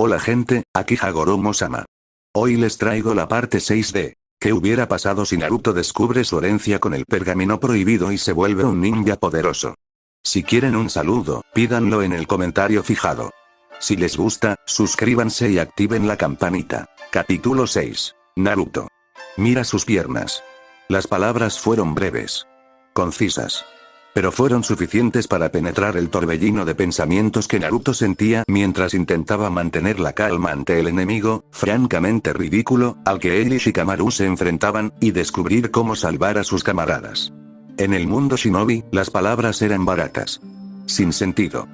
Hola gente, aquí Hagoromo-sama. Hoy les traigo la parte 6 de ¿qué hubiera pasado si Naruto descubre su herencia con el pergamino prohibido y se vuelve un ninja poderoso? Si quieren un saludo, pídanlo en el comentario fijado. Si les gusta, suscríbanse y activen la campanita. Capítulo 6. Naruto. Mira sus piernas. Las palabras fueron breves, concisas, pero fueron suficientes para penetrar el torbellino de pensamientos que Naruto sentía mientras intentaba mantener la calma ante el enemigo, francamente ridículo, al que él y Shikamaru se enfrentaban, y descubrir cómo salvar a sus camaradas. En el mundo shinobi, las palabras eran baratas, sin sentido.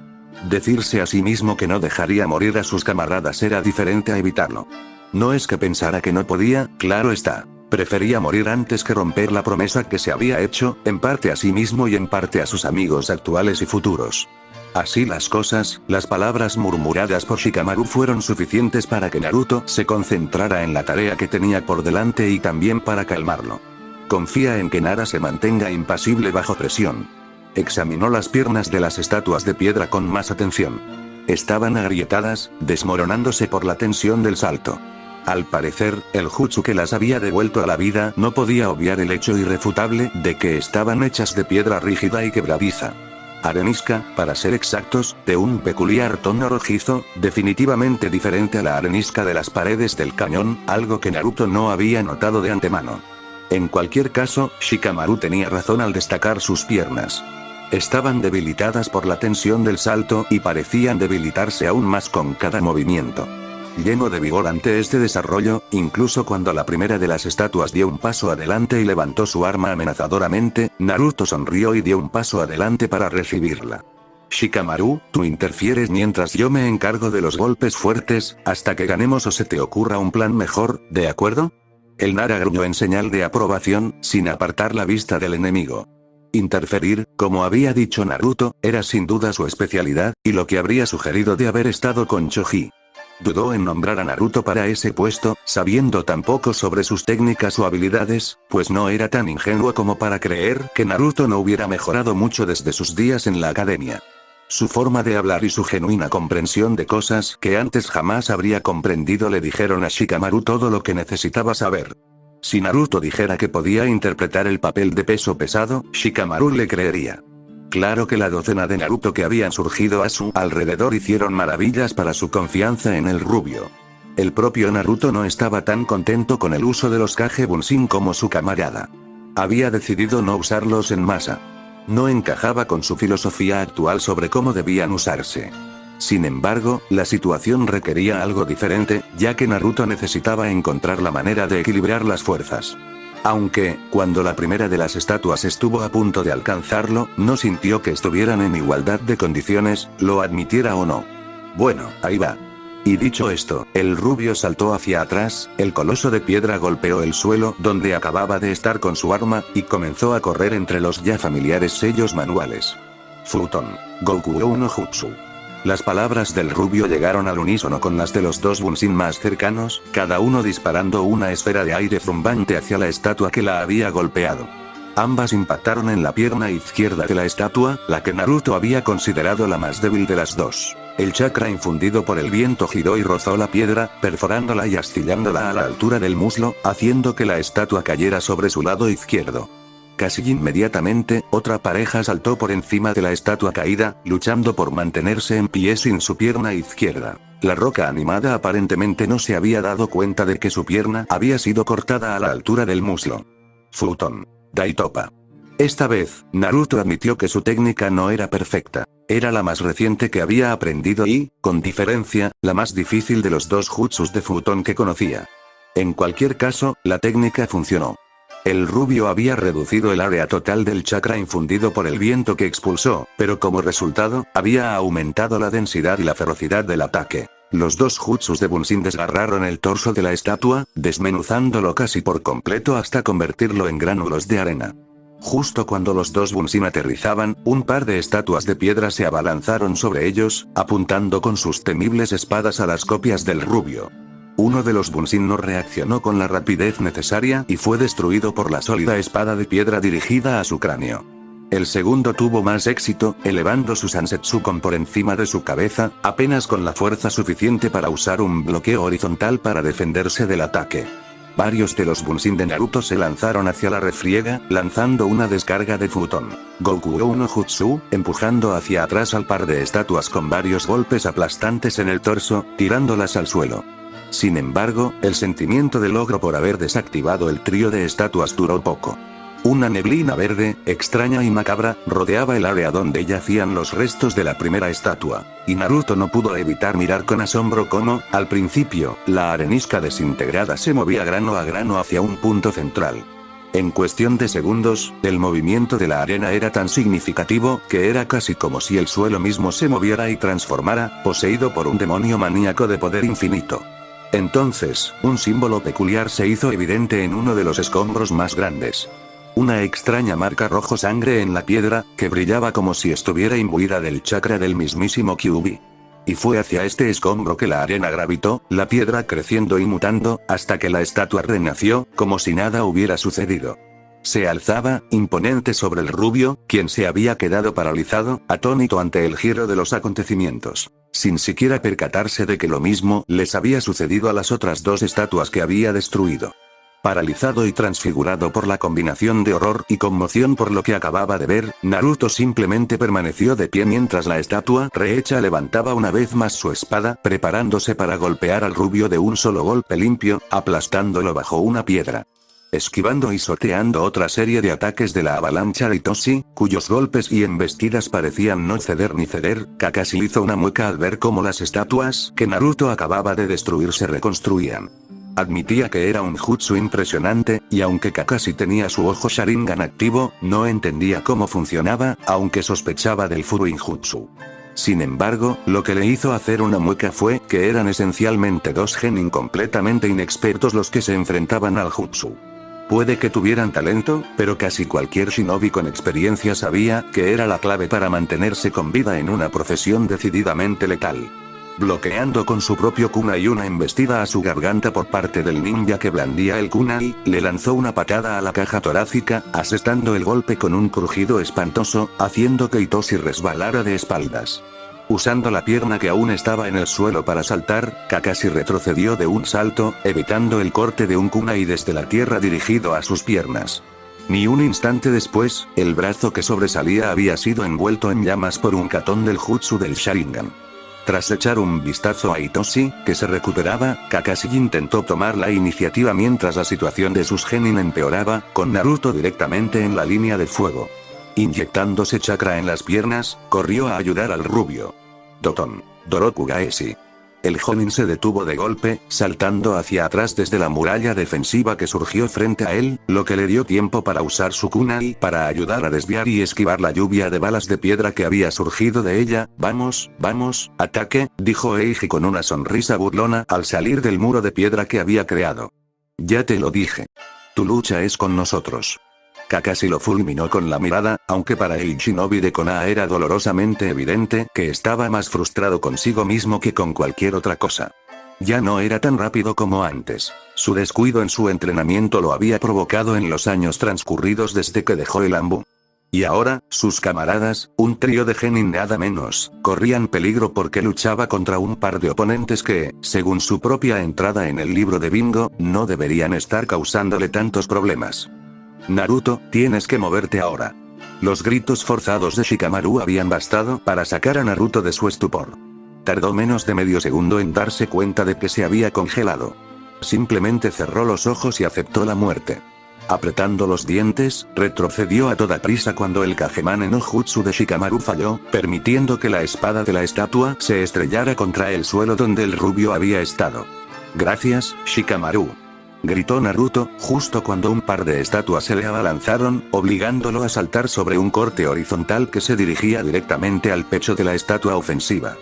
Decirse a sí mismo que no dejaría morir a sus camaradas era diferente a evitarlo. No es que pensara que no podía, claro está. Prefería morir antes que romper la promesa que se había hecho, en parte a sí mismo y en parte a sus amigos actuales y futuros. Así las cosas, las palabras murmuradas por Shikamaru fueron suficientes para que Naruto se concentrara en la tarea que tenía por delante y también para calmarlo. Confía en que Nara se mantenga impasible bajo presión. Examinó las piernas de las estatuas de piedra con más atención. Estaban agrietadas, desmoronándose por la tensión del salto. Al parecer, el jutsu que las había devuelto a la vida no podía obviar el hecho irrefutable de que estaban hechas de piedra rígida y quebradiza. Arenisca, para ser exactos, de un peculiar tono rojizo, definitivamente diferente a la arenisca de las paredes del cañón, algo que Naruto no había notado de antemano. En cualquier caso, Shikamaru tenía razón al destacar sus piernas. Estaban debilitadas por la tensión del salto y parecían debilitarse aún más con cada movimiento. Lleno de vigor ante este desarrollo, incluso cuando la primera de las estatuas dio un paso adelante y levantó su arma amenazadoramente, Naruto sonrió y dio un paso adelante para recibirla. Shikamaru, tú interfieres mientras yo me encargo de los golpes fuertes, hasta que ganemos o se te ocurra un plan mejor, ¿de acuerdo? El Nara gruñó en señal de aprobación, sin apartar la vista del enemigo. Interferir, como había dicho Naruto, era sin duda su especialidad, y lo que habría sugerido de haber estado con Choji. Dudó en nombrar a Naruto para ese puesto, sabiendo tan poco sobre sus técnicas o habilidades, pues no era tan ingenuo como para creer que Naruto no hubiera mejorado mucho desde sus días en la academia. Su forma de hablar y su genuina comprensión de cosas que antes jamás habría comprendido le dijeron a Shikamaru todo lo que necesitaba saber. Si Naruto dijera que podía interpretar el papel de peso pesado, Shikamaru le creería. Claro que la docena de Naruto que habían surgido a su alrededor hicieron maravillas para su confianza en el rubio. El propio Naruto no estaba tan contento con el uso de los Kage Bunshin como su camarada. Había decidido no usarlos en masa. No encajaba con su filosofía actual sobre cómo debían usarse. Sin embargo, la situación requería algo diferente, ya que Naruto necesitaba encontrar la manera de equilibrar las fuerzas. Aunque, cuando la primera de las estatuas estuvo a punto de alcanzarlo, no sintió que estuvieran en igualdad de condiciones, lo admitiera o no. Bueno, ahí va. Y dicho esto, el rubio saltó hacia atrás, el coloso de piedra golpeó el suelo donde acababa de estar con su arma, y comenzó a correr entre los ya familiares sellos manuales. Futon. Goku no Jutsu. Las palabras del rubio llegaron al unísono con las de los dos Bunshin más cercanos, cada uno disparando una esfera de aire zumbante hacia la estatua que la había golpeado. Ambas impactaron en la pierna izquierda de la estatua, la que Naruto había considerado la más débil de las dos. El chakra infundido por el viento giró y rozó la piedra, perforándola y astillándola a la altura del muslo, haciendo que la estatua cayera sobre su lado izquierdo. Casi inmediatamente, otra pareja saltó por encima de la estatua caída, luchando por mantenerse en pie sin su pierna izquierda. La roca animada aparentemente no se había dado cuenta de que su pierna había sido cortada a la altura del muslo. Futon. Daitopa. Esta vez, Naruto admitió que su técnica no era perfecta. Era la más reciente que había aprendido y, con diferencia, la más difícil de los dos jutsus de Futon que conocía. En cualquier caso, la técnica funcionó. El rubio había reducido el área total del chakra infundido por el viento que expulsó, pero como resultado, había aumentado la densidad y la ferocidad del ataque. Los dos jutsus de Bunshin desgarraron el torso de la estatua, desmenuzándolo casi por completo hasta convertirlo en gránulos de arena. Justo cuando los dos Bunshin aterrizaban, un par de estatuas de piedra se abalanzaron sobre ellos, apuntando con sus temibles espadas a las copias del rubio. Uno de los Bunshin no reaccionó con la rapidez necesaria y fue destruido por la sólida espada de piedra dirigida a su cráneo. El segundo tuvo más éxito, elevando su Sansetsukon por encima de su cabeza, apenas con la fuerza suficiente para usar un bloqueo horizontal para defenderse del ataque. Varios de los Bunshin de Naruto se lanzaron hacia la refriega, lanzando una descarga de Futon Goku no Jutsu, empujando hacia atrás al par de estatuas con varios golpes aplastantes en el torso, tirándolas al suelo. Sin embargo, el sentimiento de logro por haber desactivado el trío de estatuas duró poco. Una neblina verde, extraña y macabra, rodeaba el área donde yacían los restos de la primera estatua, y Naruto no pudo evitar mirar con asombro cómo, al principio, la arenisca desintegrada se movía grano a grano hacia un punto central. En cuestión de segundos, el movimiento de la arena era tan significativo que era casi como si el suelo mismo se moviera y transformara, poseído por un demonio maníaco de poder infinito. Entonces, un símbolo peculiar se hizo evidente en uno de los escombros más grandes. Una extraña marca rojo sangre en la piedra, que brillaba como si estuviera imbuida del chakra del mismísimo Kyuubi. Y fue hacia este escombro que la arena gravitó, la piedra creciendo y mutando, hasta que la estatua renació, como si nada hubiera sucedido. Se alzaba, imponente sobre el rubio, quien se había quedado paralizado, atónito ante el giro de los acontecimientos, sin siquiera percatarse de que lo mismo les había sucedido a las otras dos estatuas que había destruido. Paralizado y transfigurado por la combinación de horror y conmoción por lo que acababa de ver, Naruto simplemente permaneció de pie mientras la estatua rehecha levantaba una vez más su espada, preparándose para golpear al rubio de un solo golpe limpio, aplastándolo bajo una piedra. Esquivando y sorteando otra serie de ataques de la avalancha de Itoshi, cuyos golpes y embestidas parecían no ceder ni ceder, Kakashi hizo una mueca al ver cómo las estatuas que Naruto acababa de destruir se reconstruían. Admitía que era un jutsu impresionante, y aunque Kakashi tenía su ojo Sharingan activo, no entendía cómo funcionaba, aunque sospechaba del Furuinjutsu. Sin embargo, lo que le hizo hacer una mueca fue que eran esencialmente dos genin completamente inexpertos los que se enfrentaban al jutsu. Puede que tuvieran talento, pero casi cualquier shinobi con experiencia sabía que era la clave para mantenerse con vida en una profesión decididamente letal. Bloqueando con su propio kunai una embestida a su garganta por parte del ninja que blandía el kunai, le lanzó una patada a la caja torácica, asestando el golpe con un crujido espantoso, haciendo que Itoshi resbalara de espaldas. Usando la pierna que aún estaba en el suelo para saltar, Kakashi retrocedió de un salto, evitando el corte de un kunai desde la tierra dirigido a sus piernas. Ni un instante después, el brazo que sobresalía había sido envuelto en llamas por un katón del jutsu del Sharingan. Tras echar un vistazo a Itoshi, que se recuperaba, Kakashi intentó tomar la iniciativa mientras la situación de sus genin empeoraba, con Naruto directamente en la línea de fuego. Inyectándose chakra en las piernas, corrió a ayudar al rubio. Doton Doroku Gaeshi. El jonin se detuvo de golpe, saltando hacia atrás desde la muralla defensiva que surgió frente a él, lo que le dio tiempo para usar su kunai para ayudar a desviar y esquivar la lluvia de balas de piedra que había surgido de ella. Vamos, ataque, dijo Eiji con una sonrisa burlona al salir del muro de piedra que había creado. Ya te lo dije. Tu lucha es con nosotros. Kakashi lo fulminó con la mirada, aunque para el shinobi de Konoha era dolorosamente evidente que estaba más frustrado consigo mismo que con cualquier otra cosa. Ya no era tan rápido como antes. Su descuido en su entrenamiento lo había provocado en los años transcurridos desde que dejó el Anbu. Y ahora, sus camaradas, un trío de genin nada menos, corrían peligro porque luchaba contra un par de oponentes que, según su propia entrada en el libro de bingo, no deberían estar causándole tantos problemas. Naruto, tienes que moverte ahora. Los gritos forzados de Shikamaru habían bastado para sacar a Naruto de su estupor. Tardó menos de medio segundo en darse cuenta de que se había congelado. Simplemente cerró los ojos y aceptó la muerte. Apretando los dientes, retrocedió a toda prisa cuando el Kagemane no Jutsu de Shikamaru falló, permitiendo que la espada de la estatua se estrellara contra el suelo donde el rubio había estado. Gracias, Shikamaru. Gritó Naruto, justo cuando un par de estatuas se le abalanzaron, obligándolo a saltar sobre un corte horizontal que se dirigía directamente al pecho de la estatua ofensiva.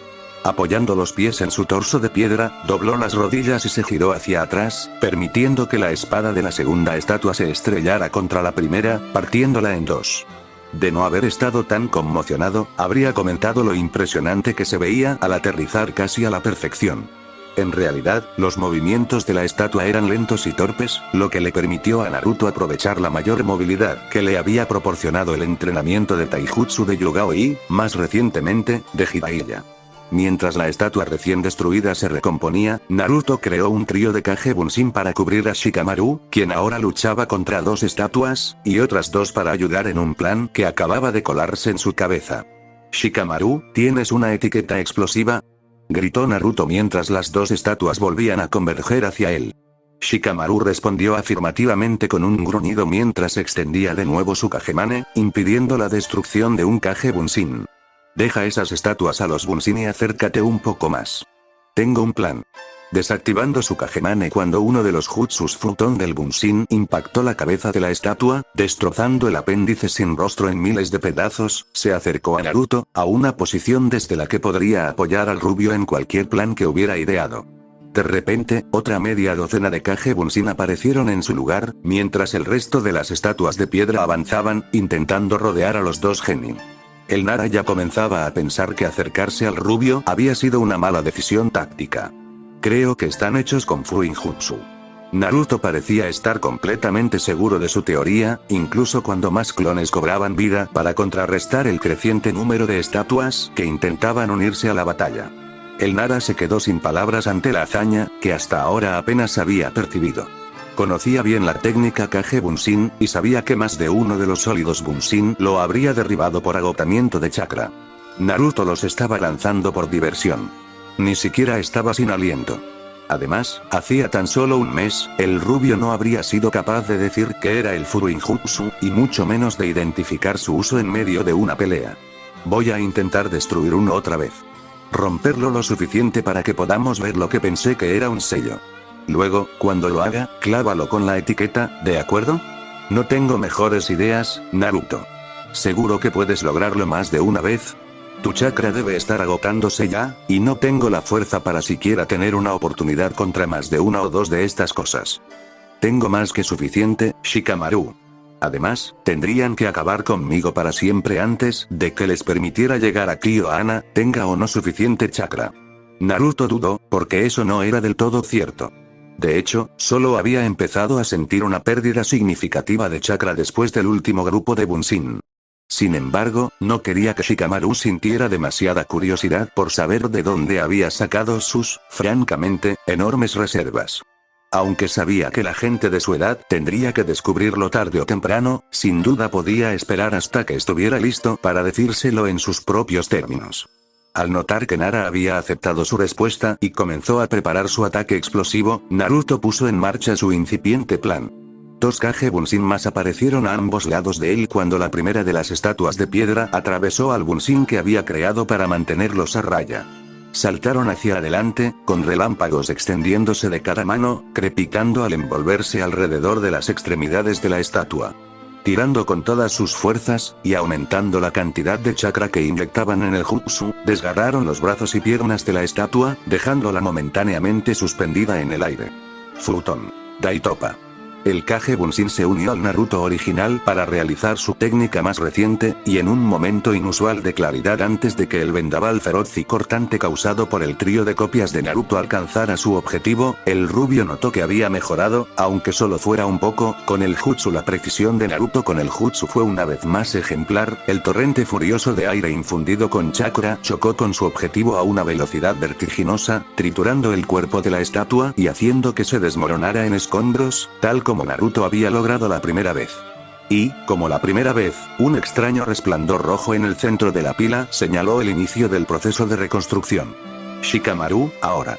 Apoyando los pies en su torso de piedra, dobló las rodillas y se giró hacia atrás, permitiendo que la espada de la segunda estatua se estrellara contra la primera, partiéndola en dos. De no haber estado tan conmocionado, habría comentado lo impresionante que se veía al aterrizar casi a la perfección. En realidad, los movimientos de la estatua eran lentos y torpes, lo que le permitió a Naruto aprovechar la mayor movilidad que le había proporcionado el entrenamiento de Taijutsu de Yugao y, más recientemente, de Jiraiya. Mientras la estatua recién destruida se recomponía, Naruto creó un trío de Kage Bunshin para cubrir a Shikamaru, quien ahora luchaba contra dos estatuas, y otras dos para ayudar en un plan que acababa de colarse en su cabeza. «Shikamaru, ¿tienes una etiqueta explosiva?», gritó Naruto mientras las dos estatuas volvían a converger hacia él. Shikamaru respondió afirmativamente con un gruñido mientras extendía de nuevo su Kagemane, impidiendo la destrucción de un Kage Bunshin. «Deja esas estatuas a los Bunshin y acércate un poco más. Tengo un plan». Desactivando su Kagemane cuando uno de los jutsus Futon del Bunshin impactó la cabeza de la estatua, destrozando el apéndice sin rostro en miles de pedazos, se acercó a Naruto, a una posición desde la que podría apoyar al rubio en cualquier plan que hubiera ideado. De repente, otra media docena de Kage Bunshin aparecieron en su lugar, mientras el resto de las estatuas de piedra avanzaban, intentando rodear a los dos genin. El Nara ya comenzaba a pensar que acercarse al rubio había sido una mala decisión táctica. «Creo que están hechos con Fuinjutsu». Naruto parecía estar completamente seguro de su teoría, incluso cuando más clones cobraban vida para contrarrestar el creciente número de estatuas que intentaban unirse a la batalla. El Nara se quedó sin palabras ante la hazaña, que hasta ahora apenas había percibido. Conocía bien la técnica Kage Bunshin, y sabía que más de uno de los sólidos Bunshin lo habría derribado por agotamiento de chakra. Naruto los estaba lanzando por diversión. Ni siquiera estaba sin aliento. Además, hacía tan solo un mes, el rubio no habría sido capaz de decir que era el Fuinjutsu, y mucho menos de identificar su uso en medio de una pelea. «Voy a intentar destruir uno otra vez. Romperlo lo suficiente para que podamos ver lo que pensé que era un sello. Luego, cuando lo haga, clávalo con la etiqueta, ¿de acuerdo? No tengo mejores ideas, Naruto. ¿Seguro que puedes lograrlo más de una vez? Tu chakra debe estar agotándose ya, y no tengo la fuerza para siquiera tener una oportunidad contra más de una o dos de estas cosas. Tengo más que suficiente, Shikamaru. Además, tendrían que acabar conmigo para siempre antes de que les permitiera llegar a Kyoana, tenga o no suficiente chakra». Naruto dudó, porque eso no era del todo cierto. De hecho, solo había empezado a sentir una pérdida significativa de chakra después del último grupo de Bunshin. Sin embargo, no quería que Shikamaru sintiera demasiada curiosidad por saber de dónde había sacado sus, francamente, enormes reservas. Aunque sabía que la gente de su edad tendría que descubrirlo tarde o temprano, sin duda podía esperar hasta que estuviera listo para decírselo en sus propios términos. Al notar que Nara había aceptado su respuesta y comenzó a preparar su ataque explosivo, Naruto puso en marcha su incipiente plan. Dos Kage Bunshin más aparecieron a ambos lados de él cuando la primera de las estatuas de piedra atravesó al Bunshin que había creado para mantenerlos a raya. Saltaron hacia adelante, con relámpagos extendiéndose de cada mano, crepitando al envolverse alrededor de las extremidades de la estatua. Tirando con todas sus fuerzas, y aumentando la cantidad de chakra que inyectaban en el jutsu, desgarraron los brazos y piernas de la estatua, dejándola momentáneamente suspendida en el aire. Futon. Daitopa. El Kage Bunshin se unió al Naruto original para realizar su técnica más reciente, y en un momento inusual de claridad antes de que el vendaval feroz y cortante causado por el trío de copias de Naruto alcanzara su objetivo, el rubio notó que había mejorado, aunque solo fuera un poco, con el jutsu. La precisión de Naruto con el jutsu fue una vez más ejemplar, el torrente furioso de aire infundido con chakra chocó con su objetivo a una velocidad vertiginosa, triturando el cuerpo de la estatua y haciendo que se desmoronara en escombros, tal como Naruto había logrado la primera vez. Y, como la primera vez, un extraño resplandor rojo en el centro de la pila señaló el inicio del proceso de reconstrucción. «Shikamaru, ahora»,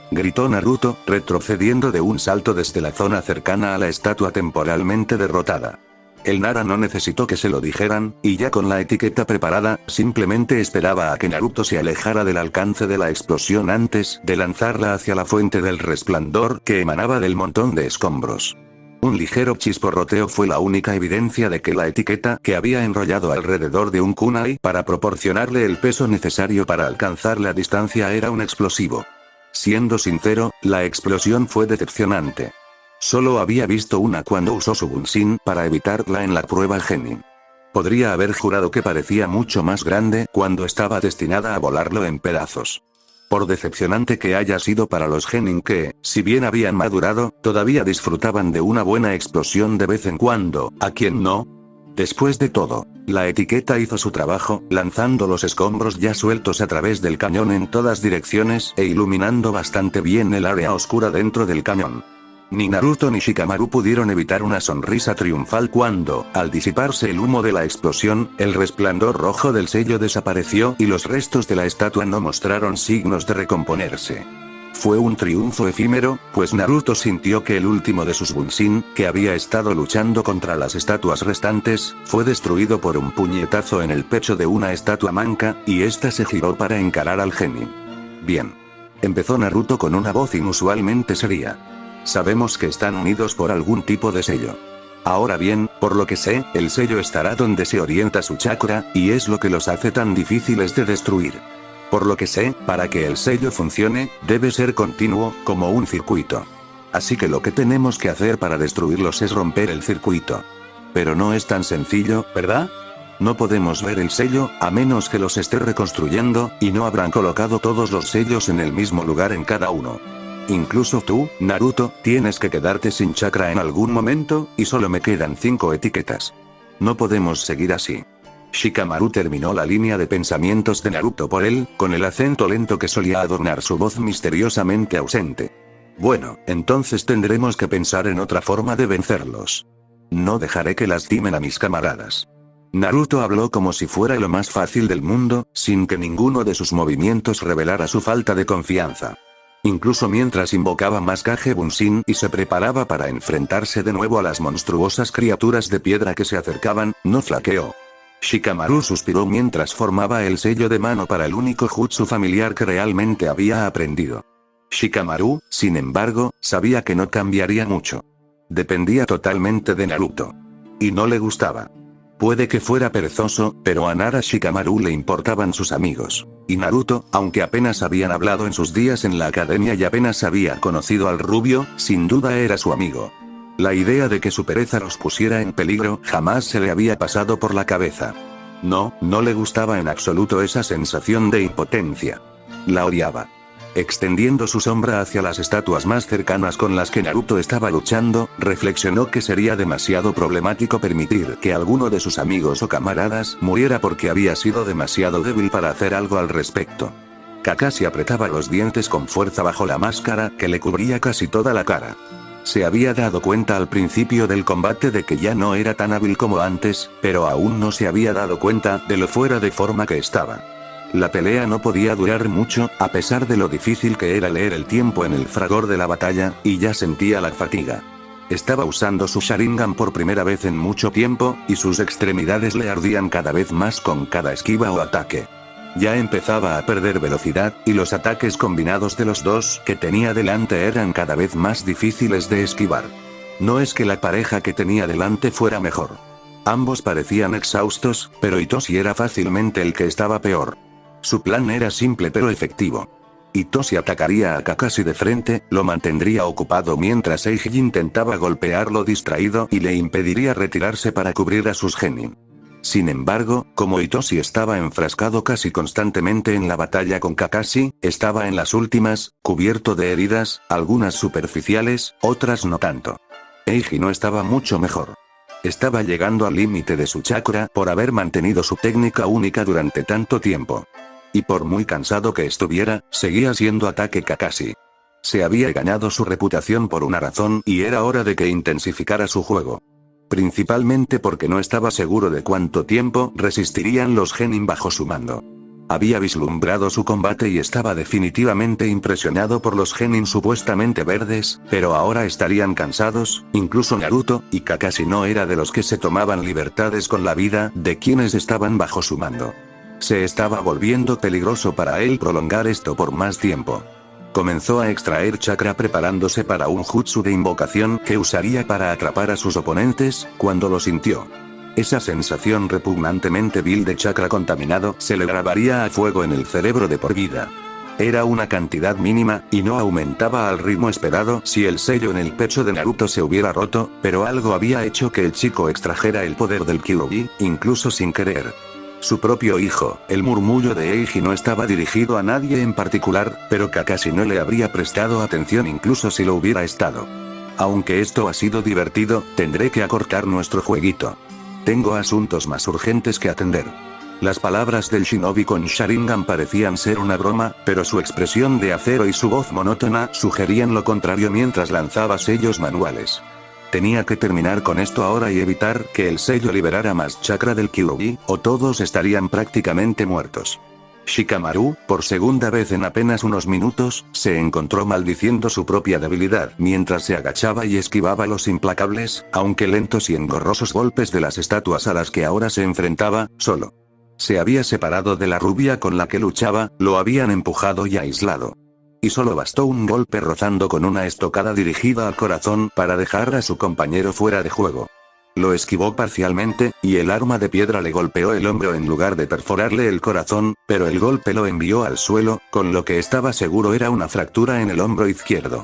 gritó Naruto, retrocediendo de un salto desde la zona cercana a la estatua temporalmente derrotada. El Nara no necesitó que se lo dijeran, y ya con la etiqueta preparada, simplemente esperaba a que Naruto se alejara del alcance de la explosión antes de lanzarla hacia la fuente del resplandor que emanaba del montón de escombros. Un ligero chisporroteo fue la única evidencia de que la etiqueta que había enrollado alrededor de un kunai para proporcionarle el peso necesario para alcanzar la distancia era un explosivo. Siendo sincero, la explosión fue decepcionante. Solo había visto una cuando usó su Bunshin para evitarla en la prueba Genin. Podría haber jurado que parecía mucho más grande cuando estaba destinada a volarlo en pedazos. Por decepcionante que haya sido para los genin que, si bien habían madurado, todavía disfrutaban de una buena explosión de vez en cuando, ¿a quién no? Después de todo, la etiqueta hizo su trabajo, lanzando los escombros ya sueltos a través del cañón en todas direcciones e iluminando bastante bien el área oscura dentro del cañón. Ni Naruto ni Shikamaru pudieron evitar una sonrisa triunfal cuando, al disiparse el humo de la explosión, el resplandor rojo del sello desapareció y los restos de la estatua no mostraron signos de recomponerse. Fue un triunfo efímero, pues Naruto sintió que el último de sus Bunshin, que había estado luchando contra las estatuas restantes, fue destruido por un puñetazo en el pecho de una estatua manca, y ésta se giró para encarar al genin. Bien. Empezó Naruto con una voz inusualmente seria. Sabemos que están unidos por algún tipo de sello. Ahora bien, por lo que sé, el sello estará donde se orienta su chakra, y es lo que los hace tan difíciles de destruir. Por lo que sé, para que el sello funcione, debe ser continuo, como un circuito. Así que lo que tenemos que hacer para destruirlos es romper el circuito. Pero no es tan sencillo, ¿verdad? No podemos ver el sello, a menos que los esté reconstruyendo, y no habrán colocado todos los sellos en el mismo lugar en cada uno. Incluso tú, Naruto, tienes que quedarte sin chakra en algún momento, y solo me quedan 5 etiquetas. No podemos seguir así. Shikamaru terminó la línea de pensamientos de Naruto por él, con el acento lento que solía adornar su voz misteriosamente ausente. Bueno, entonces tendremos que pensar en otra forma de vencerlos. No dejaré que lastimen a mis camaradas. Naruto habló como si fuera lo más fácil del mundo, sin que ninguno de sus movimientos revelara su falta de confianza. Incluso mientras invocaba más Kage Bunshin y se preparaba para enfrentarse de nuevo a las monstruosas criaturas de piedra que se acercaban, no flaqueó. Shikamaru suspiró mientras formaba el sello de mano para el único jutsu familiar que realmente había aprendido. Shikamaru, sin embargo, sabía que no cambiaría mucho. Dependía totalmente de Naruto. Y no le gustaba. Puede que fuera perezoso, pero a Nara Shikamaru le importaban sus amigos. Y Naruto, aunque apenas habían hablado en sus días en la academia y apenas había conocido al rubio, sin duda era su amigo. La idea de que su pereza los pusiera en peligro jamás se le había pasado por la cabeza. No le gustaba en absoluto esa sensación de impotencia. La odiaba. Extendiendo su sombra hacia las estatuas más cercanas con las que Naruto estaba luchando, reflexionó que sería demasiado problemático permitir que alguno de sus amigos o camaradas muriera porque había sido demasiado débil para hacer algo al respecto. Kakashi apretaba los dientes con fuerza bajo la máscara que le cubría casi toda la cara. Se había dado cuenta al principio del combate de que ya no era tan hábil como antes, pero aún no se había dado cuenta de lo fuera de forma que estaba. La pelea no podía durar mucho, a pesar de lo difícil que era leer el tiempo en el fragor de la batalla, y ya sentía la fatiga. Estaba usando su Sharingan por primera vez en mucho tiempo, y sus extremidades le ardían cada vez más con cada esquiva o ataque. Ya empezaba a perder velocidad, y los ataques combinados de los dos que tenía delante eran cada vez más difíciles de esquivar. No es que la pareja que tenía delante fuera mejor. Ambos parecían exhaustos, pero Itoshi era fácilmente el que estaba peor. Su plan era simple pero efectivo. Itoshi atacaría a Kakashi de frente, lo mantendría ocupado mientras Eiji intentaba golpearlo distraído y le impediría retirarse para cubrir a sus genin. Sin embargo, como Itoshi estaba enfrascado casi constantemente en la batalla con Kakashi, estaba en las últimas, cubierto de heridas, algunas superficiales, otras no tanto. Eiji no estaba mucho mejor. Estaba llegando al límite de su chakra por haber mantenido su técnica única durante tanto tiempo. Y por muy cansado que estuviera, seguía siendo ataque Kakashi. Se había ganado su reputación por una razón y era hora de que intensificara su juego. Principalmente porque no estaba seguro de cuánto tiempo resistirían los genin bajo su mando. Había vislumbrado su combate y estaba definitivamente impresionado por los genin supuestamente verdes, pero ahora estarían cansados, incluso Naruto, y Kakashi no era de los que se tomaban libertades con la vida de quienes estaban bajo su mando. Se estaba volviendo peligroso para él prolongar esto por más tiempo. Comenzó a extraer chakra preparándose para un jutsu de invocación que usaría para atrapar a sus oponentes, cuando lo sintió. Esa sensación repugnantemente vil de chakra contaminado se le grabaría a fuego en el cerebro de por vida. Era una cantidad mínima, y no aumentaba al ritmo esperado si el sello en el pecho de Naruto se hubiera roto, pero algo había hecho que el chico extrajera el poder del Kyuubi, incluso sin querer. Su propio hijo. El murmullo de Eiji no estaba dirigido a nadie en particular, pero Kakashi no le habría prestado atención incluso si lo hubiera estado. Aunque esto ha sido divertido, tendré que acortar nuestro jueguito. Tengo asuntos más urgentes que atender. Las palabras del shinobi con Sharingan parecían ser una broma, pero su expresión de acero y su voz monótona sugerían lo contrario mientras lanzaba sellos manuales. Tenía que terminar con esto ahora y evitar que el sello liberara más chakra del Kyuubi, o todos estarían prácticamente muertos. Shikamaru, por segunda vez en apenas unos minutos, se encontró maldiciendo su propia debilidad mientras se agachaba y esquivaba los implacables, aunque lentos y engorrosos golpes de las estatuas a las que ahora se enfrentaba, solo. Se había separado de la rubia con la que luchaba, lo habían empujado y aislado. Y solo bastó un golpe rozando con una estocada dirigida al corazón para dejar a su compañero fuera de juego. Lo esquivó parcialmente, y el arma de piedra le golpeó el hombro en lugar de perforarle el corazón, pero el golpe lo envió al suelo, con lo que estaba seguro era una fractura en el hombro izquierdo.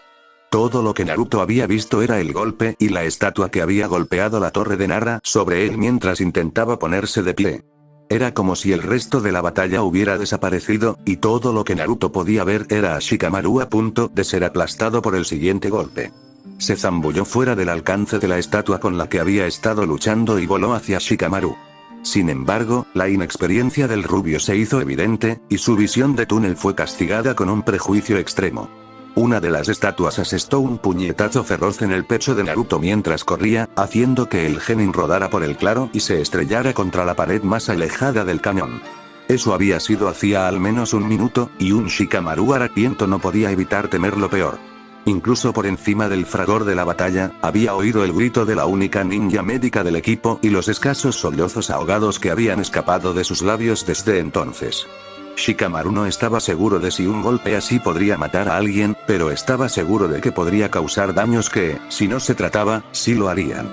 Todo lo que Naruto había visto era el golpe y la estatua que había golpeado la torre de Nara sobre él mientras intentaba ponerse de pie. Era como si el resto de la batalla hubiera desaparecido, y todo lo que Naruto podía ver era a Shikamaru a punto de ser aplastado por el siguiente golpe. Se zambulló fuera del alcance de la estatua con la que había estado luchando y voló hacia Shikamaru. Sin embargo, la inexperiencia del rubio se hizo evidente, y su visión de túnel fue castigada con un prejuicio extremo. Una de las estatuas asestó un puñetazo feroz en el pecho de Naruto mientras corría, haciendo que el genin rodara por el claro y se estrellara contra la pared más alejada del cañón. Eso había sido hacía al menos un minuto, y un Shikamaru harapiento no podía evitar temer lo peor. Incluso por encima del fragor de la batalla, había oído el grito de la única ninja médica del equipo y los escasos sollozos ahogados que habían escapado de sus labios desde entonces. Shikamaru no estaba seguro de si un golpe así podría matar a alguien, pero estaba seguro de que podría causar daños que, si no se trataba, sí lo harían.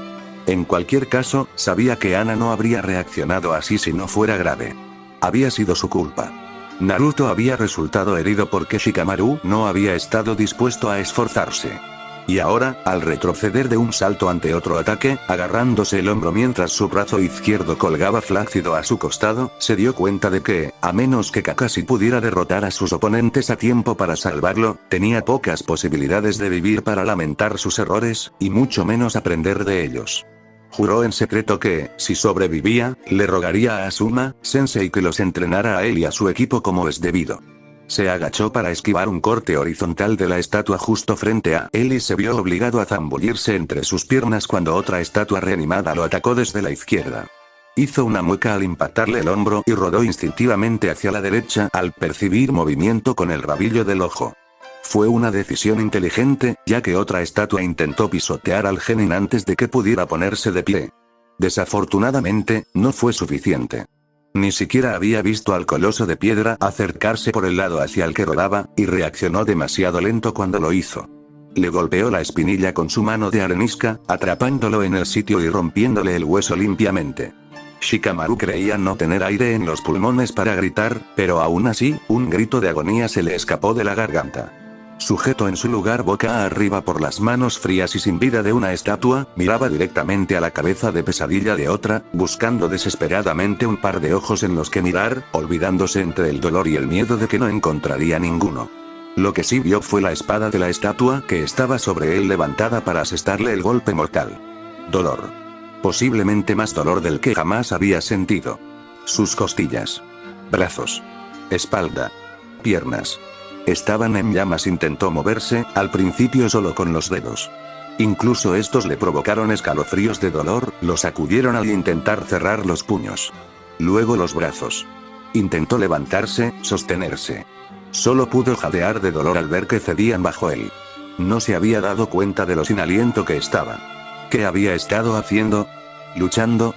En cualquier caso, sabía que Ana no habría reaccionado así si no fuera grave. Había sido su culpa. Naruto había resultado herido porque Shikamaru no había estado dispuesto a esforzarse. Y ahora, al retroceder de un salto ante otro ataque, agarrándose el hombro mientras su brazo izquierdo colgaba flácido a su costado, se dio cuenta de que, a menos que Kakashi pudiera derrotar a sus oponentes a tiempo para salvarlo, tenía pocas posibilidades de vivir para lamentar sus errores, y mucho menos aprender de ellos. Juró en secreto que, si sobrevivía, le rogaría a Asuma Sensei que los entrenara a él y a su equipo como es debido. Se agachó para esquivar un corte horizontal de la estatua justo frente a él y se vio obligado a zambullirse entre sus piernas cuando otra estatua reanimada lo atacó desde la izquierda. Hizo una mueca al impactarle el hombro y rodó instintivamente hacia la derecha al percibir movimiento con el rabillo del ojo. Fue una decisión inteligente, ya que otra estatua intentó pisotear al genin antes de que pudiera ponerse de pie. Desafortunadamente, no fue suficiente. Ni siquiera había visto al coloso de piedra acercarse por el lado hacia el que rodaba, y reaccionó demasiado lento cuando lo hizo. Le golpeó la espinilla con su mano de arenisca, atrapándolo en el sitio y rompiéndole el hueso limpiamente. Shikamaru creía no tener aire en los pulmones para gritar, pero aún así, un grito de agonía se le escapó de la garganta. Sujeto en su lugar boca arriba por las manos frías y sin vida de una estatua, miraba directamente a la cabeza de pesadilla de otra, buscando desesperadamente un par de ojos en los que mirar, olvidándose entre el dolor y el miedo de que no encontraría ninguno. Lo que sí vio fue la espada de la estatua que estaba sobre él levantada para asestarle el golpe mortal. Dolor. Posiblemente más dolor del que jamás había sentido. Sus costillas. Brazos. Espalda. Piernas. Estaban en llamas. Intentó moverse, al principio solo con los dedos. Incluso estos le provocaron escalofríos de dolor, lo sacudieron al intentar cerrar los puños. Luego los brazos. Intentó levantarse, sostenerse. Solo pudo jadear de dolor al ver que cedían bajo él. No se había dado cuenta de lo sin aliento que estaba. ¿Qué había estado haciendo? ¿Luchando?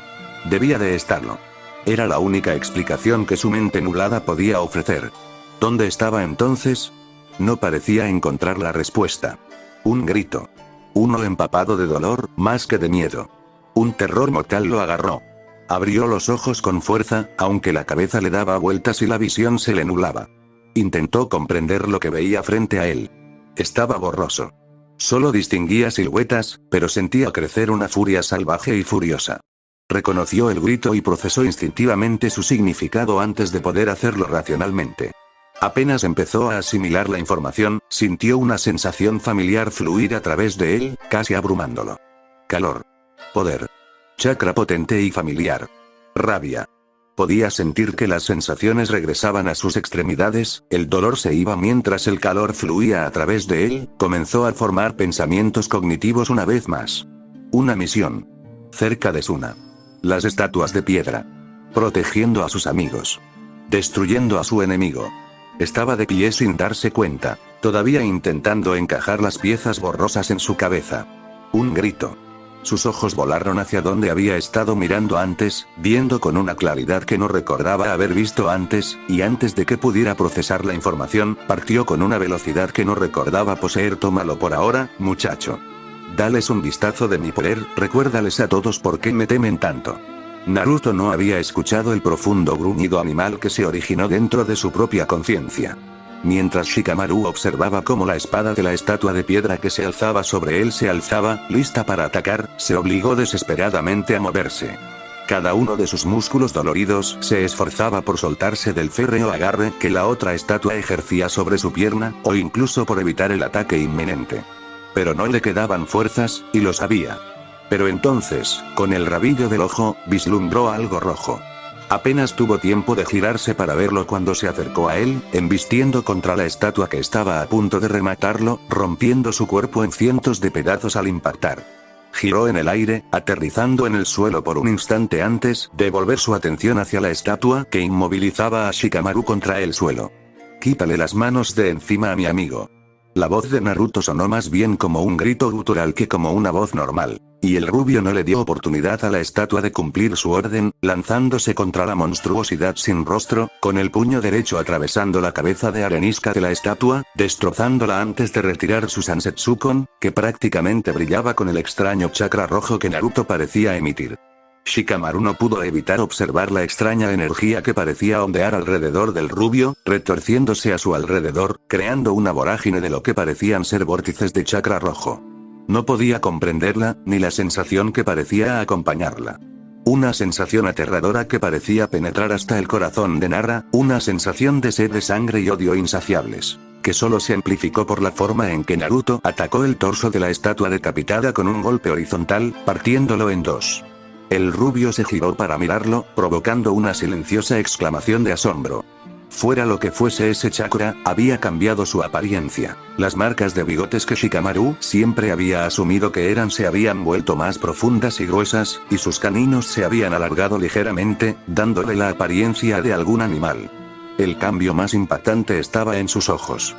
Debía de estarlo. Era la única explicación que su mente nublada podía ofrecer. ¿Dónde estaba entonces? No parecía encontrar la respuesta. Un grito. Uno empapado de dolor, más que de miedo. Un terror mortal lo agarró. Abrió los ojos con fuerza, aunque la cabeza le daba vueltas y la visión se le nublaba. Intentó comprender lo que veía frente a él. Estaba borroso. Solo distinguía siluetas, pero sentía crecer una furia salvaje y furiosa. Reconoció el grito y procesó instintivamente su significado antes de poder hacerlo racionalmente. Apenas empezó a asimilar la información, sintió una sensación familiar fluir a través de él, casi abrumándolo. Calor. Poder. Chakra potente y familiar. Rabia. Podía sentir que las sensaciones regresaban a sus extremidades, el dolor se iba mientras el calor fluía a través de él, comenzó a formar pensamientos cognitivos una vez más. Una misión. Cerca de Suna. Las estatuas de piedra. Protegiendo a sus amigos. Destruyendo a su enemigo. Estaba de pie sin darse cuenta, todavía intentando encajar las piezas borrosas en su cabeza. Un grito. Sus ojos volaron hacia donde había estado mirando antes, viendo con una claridad que no recordaba haber visto antes, y antes de que pudiera procesar la información, partió con una velocidad que no recordaba poseer. Tómalo por ahora, muchacho. Dales un vistazo de mi poder, recuérdales a todos por qué me temen tanto. Naruto no había escuchado el profundo gruñido animal que se originó dentro de su propia conciencia. Mientras Shikamaru observaba cómo la espada de la estatua de piedra que se alzaba sobre él se alzaba, lista para atacar, se obligó desesperadamente a moverse. Cada uno de sus músculos doloridos se esforzaba por soltarse del férreo agarre que la otra estatua ejercía sobre su pierna, o incluso por evitar el ataque inminente. Pero no le quedaban fuerzas, y lo sabía. Pero entonces, con el rabillo del ojo, vislumbró algo rojo. Apenas tuvo tiempo de girarse para verlo cuando se acercó a él, embistiendo contra la estatua que estaba a punto de rematarlo, rompiendo su cuerpo en cientos de pedazos al impactar. Giró en el aire, aterrizando en el suelo por un instante antes de volver su atención hacia la estatua que inmovilizaba a Shikamaru contra el suelo. «Quítale las manos de encima a mi amigo». La voz de Naruto sonó más bien como un grito gutural que como una voz normal. Y el rubio no le dio oportunidad a la estatua de cumplir su orden, lanzándose contra la monstruosidad sin rostro, con el puño derecho atravesando la cabeza de arenisca de la estatua, destrozándola antes de retirar su Sansetsukon, que prácticamente brillaba con el extraño chakra rojo que Naruto parecía emitir. Shikamaru no pudo evitar observar la extraña energía que parecía ondear alrededor del rubio, retorciéndose a su alrededor, creando una vorágine de lo que parecían ser vórtices de chakra rojo. No podía comprenderla, ni la sensación que parecía acompañarla. Una sensación aterradora que parecía penetrar hasta el corazón de Nara, una sensación de sed de sangre y odio insaciables, que solo se amplificó por la forma en que Naruto atacó el torso de la estatua decapitada con un golpe horizontal, partiéndolo en dos. El rubio se giró para mirarlo, provocando una silenciosa exclamación de asombro. Fuera lo que fuese ese chakra, había cambiado su apariencia. Las marcas de bigotes que Shikamaru siempre había asumido que eran se habían vuelto más profundas y gruesas, y sus caninos se habían alargado ligeramente, dándole la apariencia de algún animal. El cambio más impactante estaba en sus ojos.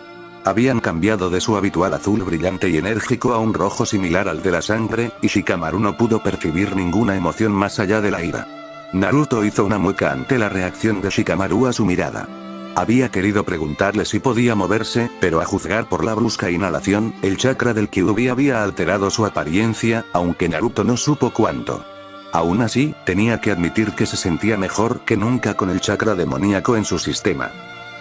Habían cambiado de su habitual azul brillante y enérgico a un rojo similar al de la sangre, y Shikamaru no pudo percibir ninguna emoción más allá de la ira. Naruto hizo una mueca ante la reacción de Shikamaru a su mirada. Había querido preguntarle si podía moverse, pero a juzgar por la brusca inhalación, el chakra del Kyuubi había alterado su apariencia, aunque Naruto no supo cuánto. Aún así, tenía que admitir que se sentía mejor que nunca con el chakra demoníaco en su sistema.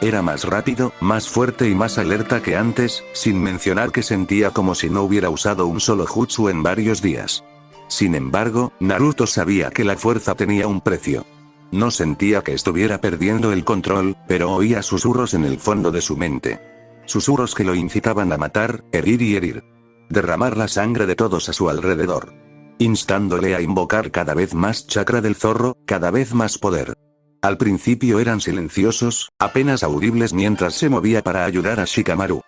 Era más rápido, más fuerte y más alerta que antes, sin mencionar que sentía como si no hubiera usado un solo jutsu en varios días. Sin embargo, Naruto sabía que la fuerza tenía un precio. No sentía que estuviera perdiendo el control, pero oía susurros en el fondo de su mente. Susurros que lo incitaban a matar, herir y herir. Derramar la sangre de todos a su alrededor. Instándole a invocar cada vez más chakra del zorro, cada vez más poder. Al principio eran silenciosos, apenas audibles mientras se movía para ayudar a Shikamaru.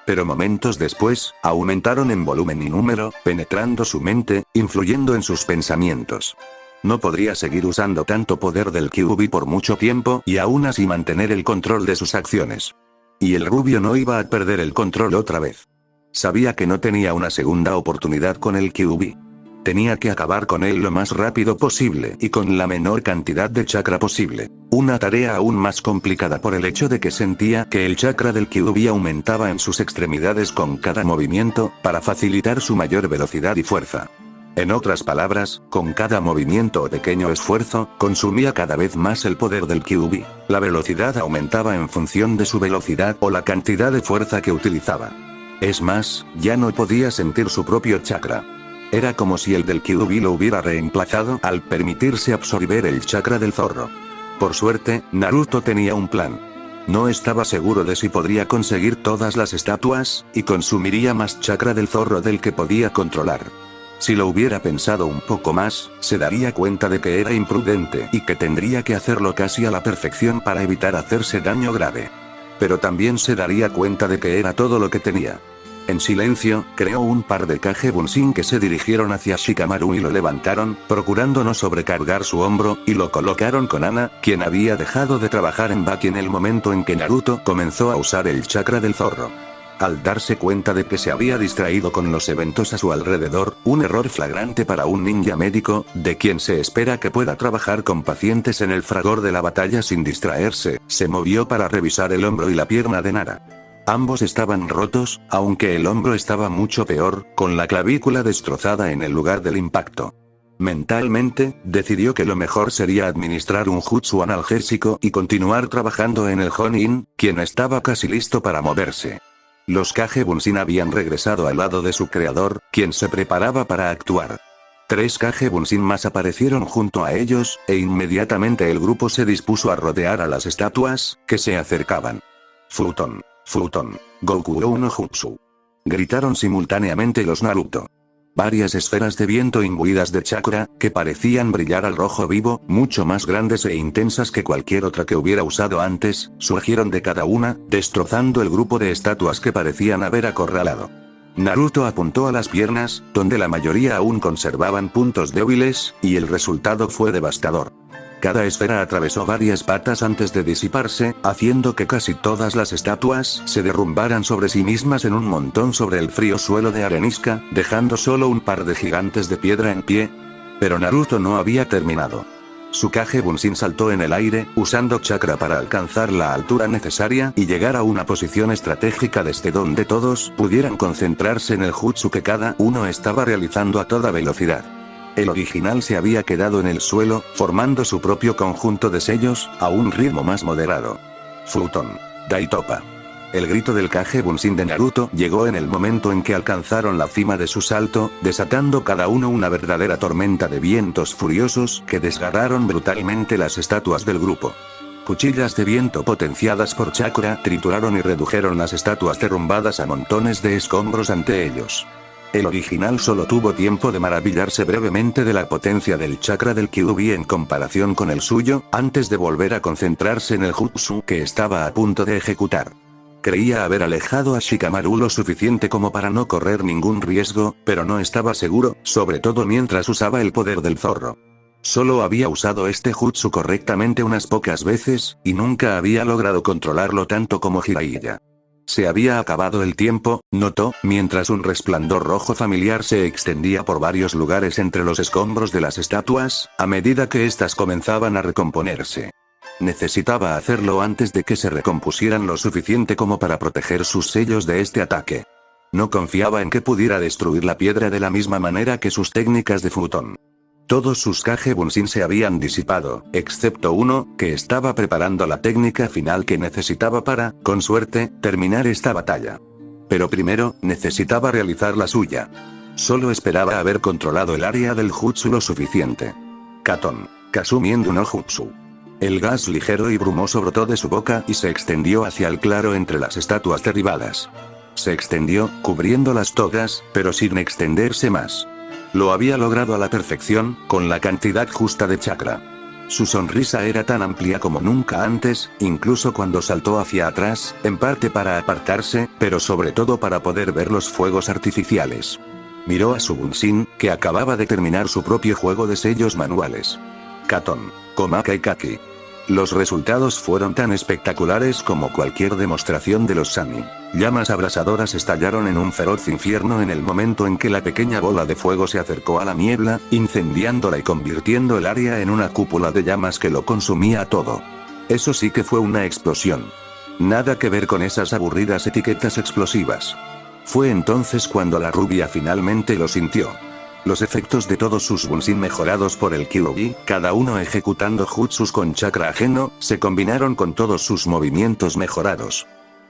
Pero momentos después, aumentaron en volumen y número, penetrando su mente, influyendo en sus pensamientos. No podría seguir usando tanto poder del Kyuubi por mucho tiempo y aún así mantener el control de sus acciones. Y el rubio no iba a perder el control otra vez. Sabía que no tenía una segunda oportunidad con el Kyuubi. Tenía que acabar con él lo más rápido posible y con la menor cantidad de chakra posible. Una tarea aún más complicada por el hecho de que sentía que el chakra del Kyuubi aumentaba en sus extremidades con cada movimiento, para facilitar su mayor velocidad y fuerza. En otras palabras, con cada movimiento o pequeño esfuerzo, consumía cada vez más el poder del Kyuubi. La velocidad aumentaba en función de su velocidad o la cantidad de fuerza que utilizaba. Es más, ya no podía sentir su propio chakra. Era como si el del Kyuubi lo hubiera reemplazado al permitirse absorber el chakra del zorro. Por suerte, Naruto tenía un plan. No estaba seguro de si podría conseguir todas las estatuas, y consumiría más chakra del zorro del que podía controlar. Si lo hubiera pensado un poco más, se daría cuenta de que era imprudente y que tendría que hacerlo casi a la perfección para evitar hacerse daño grave. Pero también se daría cuenta de que era todo lo que tenía. En silencio, creó un par de Kage Bunshin que se dirigieron hacia Shikamaru y lo levantaron, procurando no sobrecargar su hombro, y lo colocaron con Ana, quien había dejado de trabajar en Baki en el momento en que Naruto comenzó a usar el chakra del zorro. Al darse cuenta de que se había distraído con los eventos a su alrededor, un error flagrante para un ninja médico, de quien se espera que pueda trabajar con pacientes en el fragor de la batalla sin distraerse, se movió para revisar el hombro y la pierna de Nara. Ambos estaban rotos, aunque el hombro estaba mucho peor, con la clavícula destrozada en el lugar del impacto. Mentalmente, decidió que lo mejor sería administrar un jutsu analgésico y continuar trabajando en el Jonin, quien estaba casi listo para moverse. Los Kage Bunshin habían regresado al lado de su creador, quien se preparaba para actuar. 3 Kage Bunshin más aparecieron junto a ellos, e inmediatamente el grupo se dispuso a rodear a las estatuas, que se acercaban. Futon. Futon, Goku no Jutsu. Gritaron simultáneamente los Naruto. Varias esferas de viento imbuidas de chakra, que parecían brillar al rojo vivo, mucho más grandes e intensas que cualquier otra que hubiera usado antes, surgieron de cada una, destrozando el grupo de estatuas que parecían haber acorralado. Naruto apuntó a las piernas, donde la mayoría aún conservaban puntos débiles, y el resultado fue devastador. Cada esfera atravesó varias patas antes de disiparse, haciendo que casi todas las estatuas se derrumbaran sobre sí mismas en un montón sobre el frío suelo de arenisca, dejando solo un par de gigantes de piedra en pie. Pero Naruto no había terminado. Su Kage Bunshin saltó en el aire, usando chakra para alcanzar la altura necesaria y llegar a una posición estratégica desde donde todos pudieran concentrarse en el jutsu que cada uno estaba realizando a toda velocidad. El original se había quedado en el suelo, formando su propio conjunto de sellos, a un ritmo más moderado. Futon. Daitopa. El grito del Kage Bunshin de Naruto llegó en el momento en que alcanzaron la cima de su salto, desatando cada uno una verdadera tormenta de vientos furiosos que desgarraron brutalmente las estatuas del grupo. Cuchillas de viento potenciadas por chakra trituraron y redujeron las estatuas derrumbadas a montones de escombros ante ellos. El original solo tuvo tiempo de maravillarse brevemente de la potencia del chakra del Kyuubi en comparación con el suyo, antes de volver a concentrarse en el jutsu que estaba a punto de ejecutar. Creía haber alejado a Shikamaru lo suficiente como para no correr ningún riesgo, pero no estaba seguro, sobre todo mientras usaba el poder del zorro. Solo había usado este jutsu correctamente unas pocas veces, y nunca había logrado controlarlo tanto como Jiraiya. Se había acabado el tiempo, notó, mientras un resplandor rojo familiar se extendía por varios lugares entre los escombros de las estatuas, a medida que éstas comenzaban a recomponerse. Necesitaba hacerlo antes de que se recompusieran lo suficiente como para proteger sus sellos de este ataque. No confiaba en que pudiera destruir la piedra de la misma manera que sus técnicas de Futon. Todos sus Kage Bunshin se habían disipado, excepto uno, que estaba preparando la técnica final que necesitaba para, con suerte, terminar esta batalla. Pero primero, necesitaba realizar la suya. Solo esperaba haber controlado el área del jutsu lo suficiente. Katon. Kasumiendu no Jutsu. El gas ligero y brumoso brotó de su boca y se extendió hacia el claro entre las estatuas derribadas. Se extendió, cubriéndolas todas, pero sin extenderse más. Lo había logrado a la perfección, con la cantidad justa de chakra. Su sonrisa era tan amplia como nunca antes, incluso cuando saltó hacia atrás, en parte para apartarse, pero sobre todo para poder ver los fuegos artificiales. Miró a su Bunshin, que acababa de terminar su propio juego de sellos manuales. Katon. Komakai Kaki. Los resultados fueron tan espectaculares como cualquier demostración de los Sannin. Llamas abrasadoras estallaron en un feroz infierno en el momento en que la pequeña bola de fuego se acercó a la niebla, incendiándola y convirtiendo el área en una cúpula de llamas que lo consumía todo. Eso sí que fue una explosión. Nada que ver con esas aburridas etiquetas explosivas. Fue entonces cuando la rubia finalmente lo sintió. Los efectos de todos sus Bunshin mejorados por el Kyuubi, cada uno ejecutando jutsus con chakra ajeno, se combinaron con todos sus movimientos mejorados.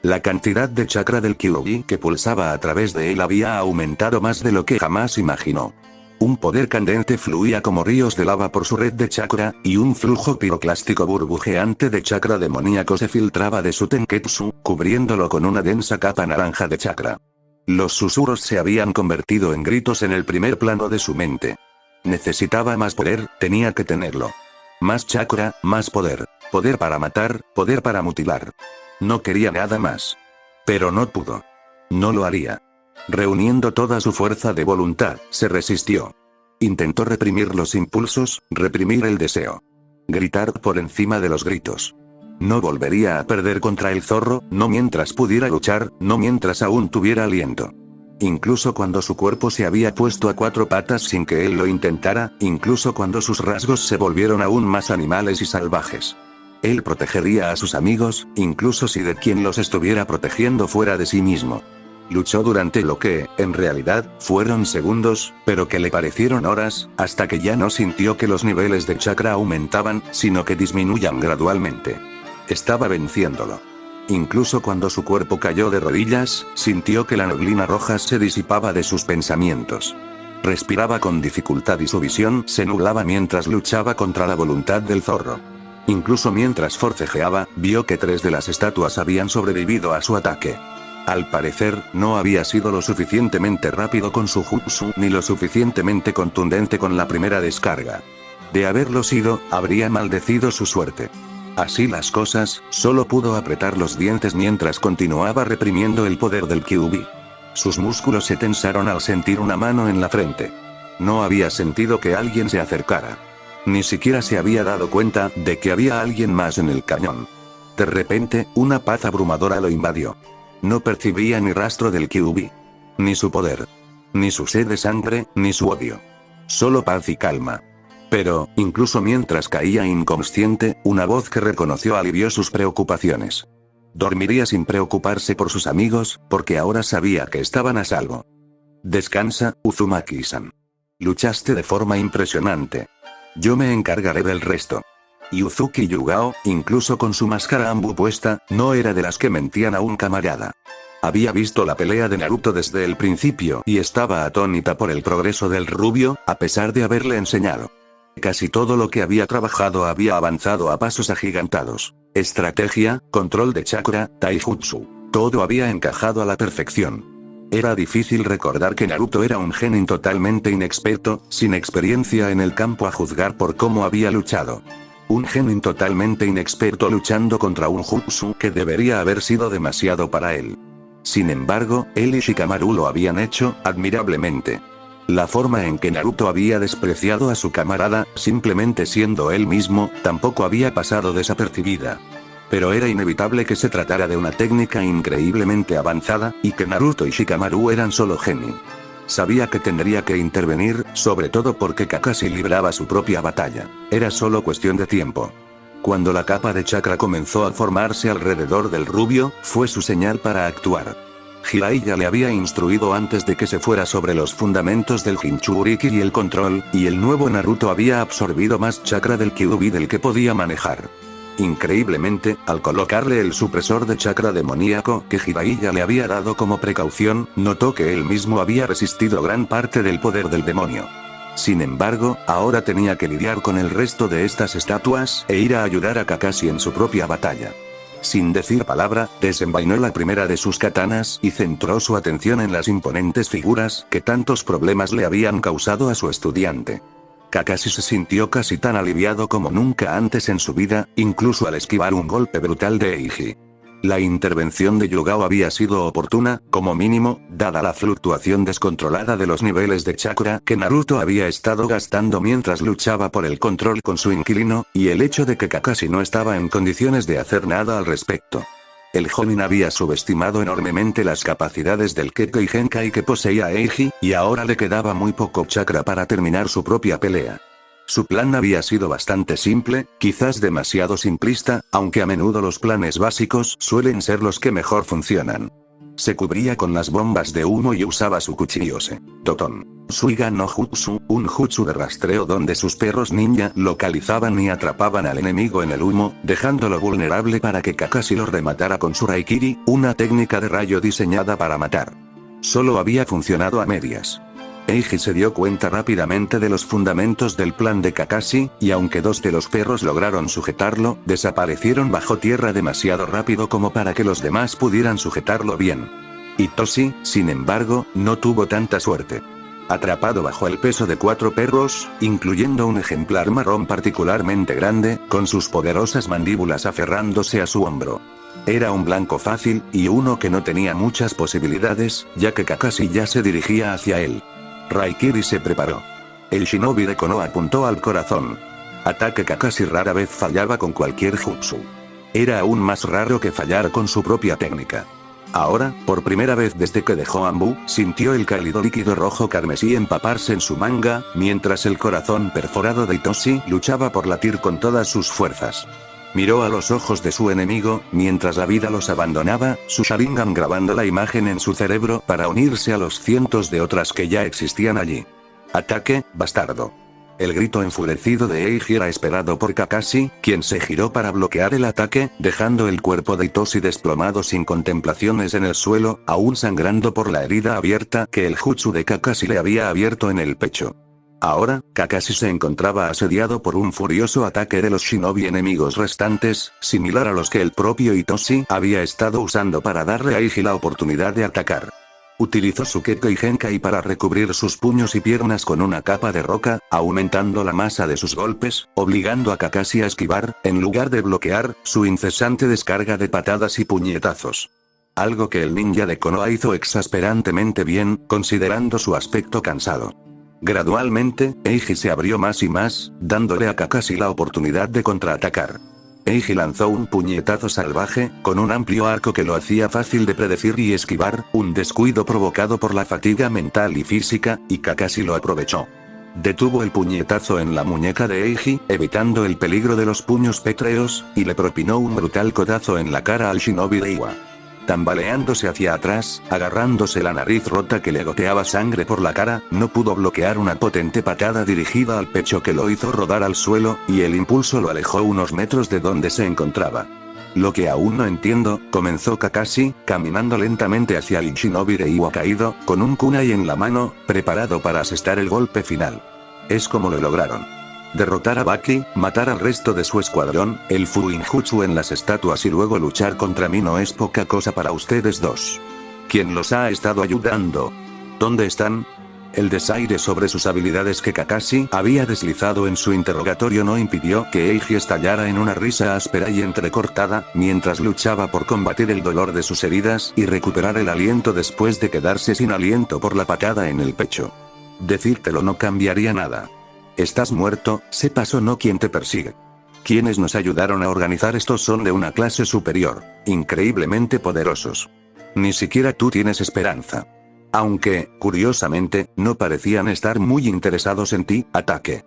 La cantidad de chakra del Kyuubi que pulsaba a través de él había aumentado más de lo que jamás imaginó. Un poder candente fluía como ríos de lava por su red de chakra, y un flujo piroclástico burbujeante de chakra demoníaco se filtraba de su tenketsu, cubriéndolo con una densa capa naranja de chakra. Los susurros se habían convertido en gritos en el primer plano de su mente. Necesitaba más poder, tenía que tenerlo. Más chakra, más poder. Poder para matar, poder para mutilar. No quería nada más. Pero no pudo. No lo haría. Reuniendo toda su fuerza de voluntad, se resistió. Intentó reprimir los impulsos, reprimir el deseo. Gritar por encima de los gritos. No volvería a perder contra el zorro, no mientras pudiera luchar, no mientras aún tuviera aliento. Incluso cuando su cuerpo se había puesto a 4 patas sin que él lo intentara, incluso cuando sus rasgos se volvieron aún más animales y salvajes. Él protegería a sus amigos, incluso si de quien los estuviera protegiendo fuera de sí mismo. Luchó durante lo que, en realidad, fueron segundos, pero que le parecieron horas, hasta que ya no sintió que los niveles de chakra aumentaban, sino que disminuían gradualmente. Estaba venciéndolo. Incluso cuando su cuerpo cayó de rodillas, sintió que la neblina roja se disipaba de sus pensamientos. Respiraba con dificultad y su visión se nublaba mientras luchaba contra la voluntad del zorro. Incluso mientras forcejeaba, vio que 3 de las estatuas habían sobrevivido a su ataque. Al parecer, no había sido lo suficientemente rápido con su jutsu ni lo suficientemente contundente con la primera descarga. De haberlo sido, habría maldecido su suerte. Así las cosas, solo pudo apretar los dientes mientras continuaba reprimiendo el poder del Kyuubi. Sus músculos se tensaron al sentir una mano en la frente. No había sentido que alguien se acercara. Ni siquiera se había dado cuenta de que había alguien más en el cañón. De repente, una paz abrumadora lo invadió. No percibía ni rastro del Kyuubi. Ni su poder. Ni su sed de sangre, ni su odio. Solo paz y calma. Pero, incluso mientras caía inconsciente, una voz que reconoció alivió sus preocupaciones. Dormiría sin preocuparse por sus amigos, porque ahora sabía que estaban a salvo. Descansa, Uzumaki-san. Luchaste de forma impresionante. Yo me encargaré del resto. Yuzuki Yugao, incluso con su máscara Ambu puesta, no era de las que mentían a un camarada. Había visto la pelea de Naruto desde el principio y estaba atónita por el progreso del rubio, a pesar de haberle enseñado. Casi todo lo que había trabajado había avanzado a pasos agigantados. Estrategia, control de chakra, taijutsu. Todo había encajado a la perfección. Era difícil recordar que Naruto era un genin totalmente inexperto, sin experiencia en el campo a juzgar por cómo había luchado. Un genin totalmente inexperto luchando contra un jutsu que debería haber sido demasiado para él. Sin embargo, él y Shikamaru lo habían hecho, admirablemente. La forma en que Naruto había despreciado a su camarada, simplemente siendo él mismo, tampoco había pasado desapercibida. Pero era inevitable que se tratara de una técnica increíblemente avanzada, y que Naruto y Shikamaru eran solo genin. Sabía que tendría que intervenir, sobre todo porque Kakashi libraba su propia batalla. Era solo cuestión de tiempo. Cuando la capa de chakra comenzó a formarse alrededor del rubio, fue su señal para actuar. Jiraiya le había instruido antes de que se fuera sobre los fundamentos del Jinchuriki y el control, y el nuevo Naruto había absorbido más chakra del Kyuubi del que podía manejar. Increíblemente, al colocarle el supresor de chakra demoníaco que Jiraiya le había dado como precaución, notó que él mismo había resistido gran parte del poder del demonio. Sin embargo, ahora tenía que lidiar con el resto de estas estatuas e ir a ayudar a Kakashi en su propia batalla. Sin decir palabra, desenvainó la primera de sus katanas y centró su atención en las imponentes figuras que tantos problemas le habían causado a su estudiante. Kakashi se sintió casi tan aliviado como nunca antes en su vida, incluso al esquivar un golpe brutal de Eiji. La intervención de Yugao había sido oportuna, como mínimo, dada la fluctuación descontrolada de los niveles de chakra que Naruto había estado gastando mientras luchaba por el control con su inquilino, y el hecho de que Kakashi no estaba en condiciones de hacer nada al respecto. El Jonin había subestimado enormemente las capacidades del Kekkei Genkai que poseía Eiji, y ahora le quedaba muy poco chakra para terminar su propia pelea. Su plan había sido bastante simple, quizás demasiado simplista, aunque a menudo los planes básicos suelen ser los que mejor funcionan. Se cubría con las bombas de humo y usaba su Kuchiyose. Toton. Suiga no Jutsu, un jutsu de rastreo donde sus perros ninja localizaban y atrapaban al enemigo en el humo, dejándolo vulnerable para que Kakashi lo rematara con su Raikiri, una técnica de rayo diseñada para matar. Solo había funcionado a medias. Eiji se dio cuenta rápidamente de los fundamentos del plan de Kakashi, y aunque dos de los perros lograron sujetarlo, desaparecieron bajo tierra demasiado rápido como para que los demás pudieran sujetarlo bien. Itoshi, sin embargo, no tuvo tanta suerte. Atrapado bajo el peso de 4 perros, incluyendo un ejemplar marrón particularmente grande, con sus poderosas mandíbulas aferrándose a su hombro. Era un blanco fácil, y uno que no tenía muchas posibilidades, ya que Kakashi ya se dirigía hacia él. Raikiri se preparó. El shinobi de Konoha apuntó al corazón. Ataque Kakashi rara vez fallaba con cualquier jutsu. Era aún más raro que fallar con su propia técnica. Ahora, por primera vez desde que dejó Anbu, sintió el cálido líquido rojo carmesí empaparse en su manga, mientras el corazón perforado de Itoshi luchaba por latir con todas sus fuerzas. Miró a los ojos de su enemigo, mientras la vida los abandonaba, su Sharingan grabando la imagen en su cerebro para unirse a los cientos de otras que ya existían allí. Ataque, bastardo. El grito enfurecido de Eiji era esperado por Kakashi, quien se giró para bloquear el ataque, dejando el cuerpo de Itoshi desplomado sin contemplaciones en el suelo, aún sangrando por la herida abierta que el jutsu de Kakashi le había abierto en el pecho. Ahora, Kakashi se encontraba asediado por un furioso ataque de los shinobi enemigos restantes, similar a los que el propio Itoshi había estado usando para darle a Eiji la oportunidad de atacar. Utilizó su Kekko y Genkai para recubrir sus puños y piernas con una capa de roca, aumentando la masa de sus golpes, obligando a Kakashi a esquivar, en lugar de bloquear, su incesante descarga de patadas y puñetazos. Algo que el ninja de Konoha hizo exasperantemente bien, considerando su aspecto cansado. Gradualmente, Eiji se abrió más y más, dándole a Kakashi la oportunidad de contraatacar. Eiji lanzó un puñetazo salvaje, con un amplio arco que lo hacía fácil de predecir y esquivar, un descuido provocado por la fatiga mental y física, y Kakashi lo aprovechó. Detuvo el puñetazo en la muñeca de Eiji, evitando el peligro de los puños pétreos, y le propinó un brutal codazo en la cara al shinobi de Iwa. Tambaleándose hacia atrás, agarrándose la nariz rota que le goteaba sangre por la cara, no pudo bloquear una potente patada dirigida al pecho que lo hizo rodar al suelo, y el impulso lo alejó unos metros de donde se encontraba. Lo que aún no entiendo, comenzó Kakashi, caminando lentamente hacia el shinobi de Iwa caído, con un kunai en la mano, preparado para asestar el golpe final. Es como lo lograron. Derrotar a Baki, matar al resto de su escuadrón, el Fuinjutsu en las estatuas y luego luchar contra mí no es poca cosa para ustedes dos. ¿Quién los ha estado ayudando? ¿Dónde están? El desaire sobre sus habilidades que Kakashi había deslizado en su interrogatorio no impidió que Eiji estallara en una risa áspera y entrecortada, mientras luchaba por combatir el dolor de sus heridas y recuperar el aliento después de quedarse sin aliento por la patada en el pecho. Decírtelo no cambiaría nada. Estás muerto, sepas o no quién te persigue. Quienes nos ayudaron a organizar esto son de una clase superior, increíblemente poderosos. Ni siquiera tú tienes esperanza. Aunque, curiosamente, no parecían estar muy interesados en ti, ataque.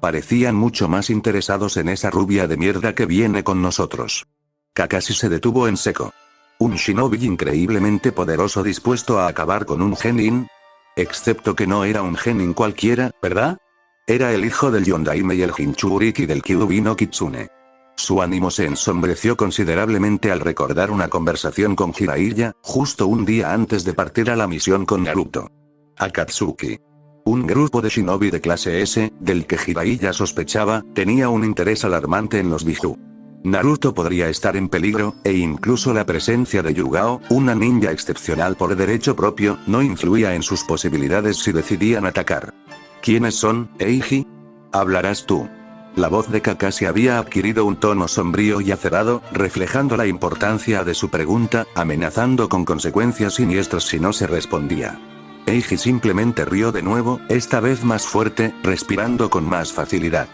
Parecían mucho más interesados en esa rubia de mierda que viene con nosotros. Kakashi se detuvo en seco. Un shinobi increíblemente poderoso dispuesto a acabar con un genin. Excepto que no era un genin cualquiera, ¿verdad? Era el hijo del Yondaime y el Jinchuriki del Kyuubi no Kitsune. Su ánimo se ensombreció considerablemente al recordar una conversación con Jiraiya, justo un día antes de partir a la misión con Naruto. Akatsuki. Un grupo de shinobi de clase S, del que Jiraiya sospechaba, tenía un interés alarmante en los Biju. Naruto podría estar en peligro, e incluso la presencia de Yugao, una ninja excepcional por derecho propio, no influía en sus posibilidades si decidían atacar. ¿Quiénes son, Eiji? Hablarás tú. La voz de Kakashi había adquirido un tono sombrío y acerado, reflejando la importancia de su pregunta, amenazando con consecuencias siniestras si no se respondía. Eiji simplemente rió de nuevo, esta vez más fuerte, respirando con más facilidad.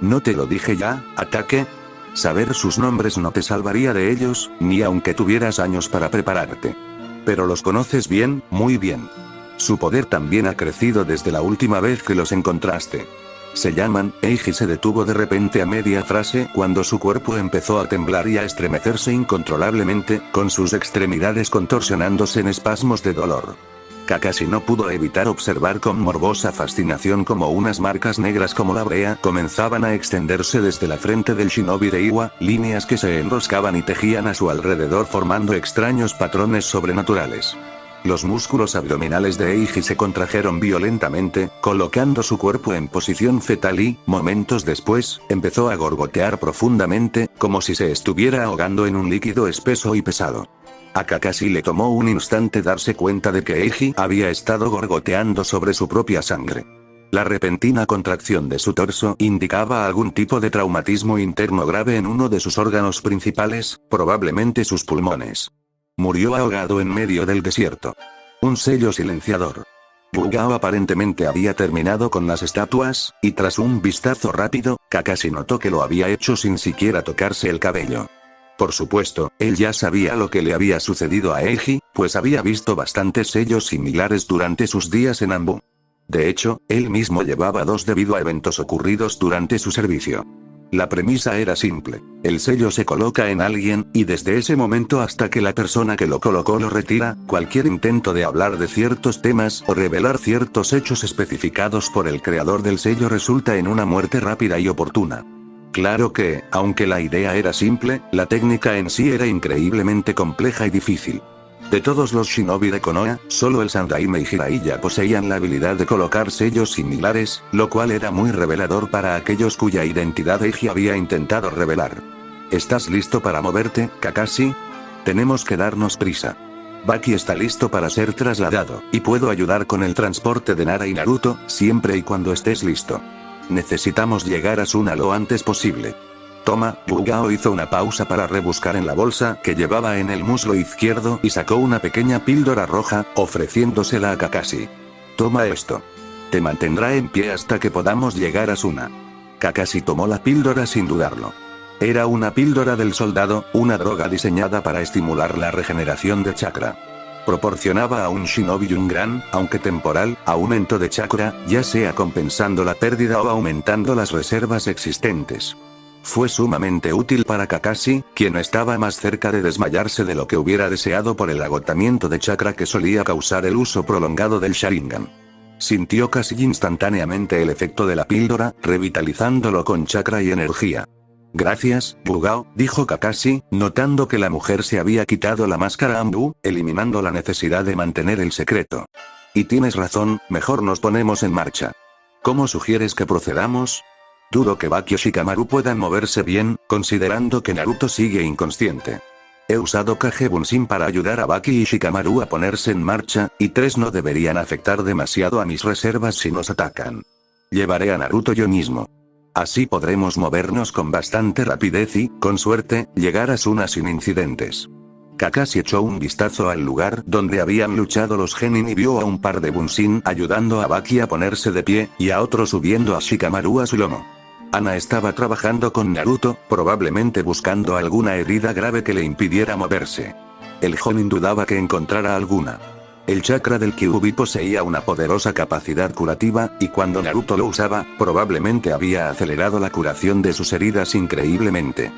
¿No te lo dije ya, ataque? Saber sus nombres no te salvaría de ellos, ni aunque tuvieras años para prepararte. Pero los conoces bien, muy bien. Su poder también ha crecido desde la última vez que los encontraste. Se llaman, Eiji se detuvo de repente a media frase cuando su cuerpo empezó a temblar y a estremecerse incontrolablemente, con sus extremidades contorsionándose en espasmos de dolor. Kakashi no pudo evitar observar con morbosa fascinación como unas marcas negras como la brea comenzaban a extenderse desde la frente del shinobi de Iwa, líneas que se enroscaban y tejían a su alrededor formando extraños patrones sobrenaturales. Los músculos abdominales de Eiji se contrajeron violentamente, colocando su cuerpo en posición fetal y, momentos después, empezó a gorgotear profundamente, como si se estuviera ahogando en un líquido espeso y pesado. A Kakashi le tomó un instante darse cuenta de que Eiji había estado gorgoteando sobre su propia sangre. La repentina contracción de su torso indicaba algún tipo de traumatismo interno grave en uno de sus órganos principales, probablemente sus pulmones. Murió ahogado en medio del desierto. Un sello silenciador. Bugao aparentemente había terminado con las estatuas, y tras un vistazo rápido, Kakashi notó que lo había hecho sin siquiera tocarse el cabello. Por supuesto, él ya sabía lo que le había sucedido a Eiji, pues había visto bastantes sellos similares durante sus días en Anbu. De hecho, él mismo llevaba dos debido a eventos ocurridos durante su servicio. La premisa era simple. El sello se coloca en alguien, y desde ese momento hasta que la persona que lo colocó lo retira, cualquier intento de hablar de ciertos temas o revelar ciertos hechos especificados por el creador del sello resulta en una muerte rápida y oportuna. Claro que, aunque la idea era simple, la técnica en sí era increíblemente compleja y difícil. De todos los shinobi de Konoha, solo el Sandaime y Jiraiya poseían la habilidad de colocar sellos similares, lo cual era muy revelador para aquellos cuya identidad Eiji había intentado revelar. ¿Estás listo para moverte, Kakashi? Tenemos que darnos prisa. Baki está listo para ser trasladado, y puedo ayudar con el transporte de Nara y Naruto, siempre y cuando estés listo. Necesitamos llegar a Suna lo antes posible. Toma, Bugao hizo una pausa para rebuscar en la bolsa que llevaba en el muslo izquierdo y sacó una pequeña píldora roja, ofreciéndosela a Kakashi. Toma esto. Te mantendrá en pie hasta que podamos llegar a Suna. Kakashi tomó la píldora sin dudarlo. Era una píldora del soldado, una droga diseñada para estimular la regeneración de chakra. Proporcionaba a un shinobi un gran, aunque temporal, aumento de chakra, ya sea compensando la pérdida o aumentando las reservas existentes. Fue sumamente útil para Kakashi, quien estaba más cerca de desmayarse de lo que hubiera deseado por el agotamiento de chakra que solía causar el uso prolongado del Sharingan. Sintió casi instantáneamente el efecto de la píldora, revitalizándolo con chakra y energía. Gracias, Bugao, dijo Kakashi, notando que la mujer se había quitado la máscara Anbu, eliminando la necesidad de mantener el secreto. Y tienes razón, mejor nos ponemos en marcha. ¿Cómo sugieres que procedamos? Dudo que Baki o Shikamaru puedan moverse bien, considerando que Naruto sigue inconsciente. He usado Kage Bunshin para ayudar a Baki y Shikamaru a ponerse en marcha, y tres no deberían afectar demasiado a mis reservas si nos atacan. Llevaré a Naruto yo mismo. Así podremos movernos con bastante rapidez y, con suerte, llegar a Suna sin incidentes. Kakashi echó un vistazo al lugar donde habían luchado los Genin y vio a un par de Bunshin ayudando a Baki a ponerse de pie, y a otro subiendo a Shikamaru a su lomo. Ana estaba trabajando con Naruto, probablemente buscando alguna herida grave que le impidiera moverse. El Jonin dudaba que encontrara alguna. El chakra del Kyuubi poseía una poderosa capacidad curativa, y cuando Naruto lo usaba, probablemente había acelerado la curación de sus heridas increíblemente.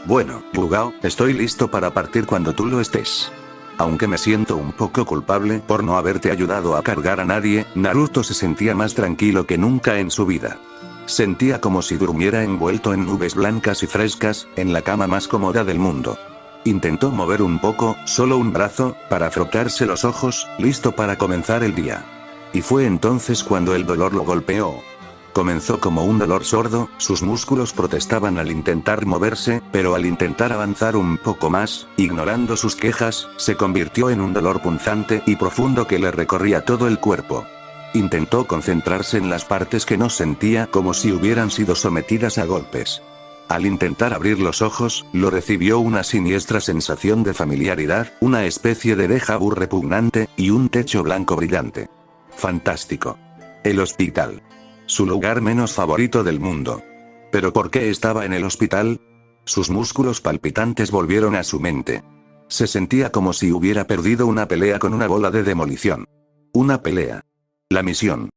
Bueno, Bugao, estoy listo para partir cuando tú lo estés. Aunque me siento un poco culpable por no haberte ayudado a cargar a nadie, Naruto se sentía más tranquilo que nunca en su vida. Sentía como si durmiera envuelto en nubes blancas y frescas, en la cama más cómoda del mundo. Intentó mover un poco, solo un brazo, para frotarse los ojos, listo para comenzar el día. Y fue entonces cuando el dolor lo golpeó. Comenzó como un dolor sordo, sus músculos protestaban al intentar moverse, pero al intentar avanzar un poco más, ignorando sus quejas, se convirtió en un dolor punzante y profundo que le recorría todo el cuerpo. Intentó concentrarse en las partes que no sentía como si hubieran sido sometidas a golpes. Al intentar abrir los ojos, lo recibió una siniestra sensación de familiaridad, una especie de déjà vu repugnante, y un techo blanco brillante. Fantástico. El hospital. Su lugar menos favorito del mundo. ¿Pero por qué estaba en el hospital? Sus músculos palpitantes volvieron a su mente. Se sentía como si hubiera perdido una pelea con una bola de demolición. Una pelea. La misión.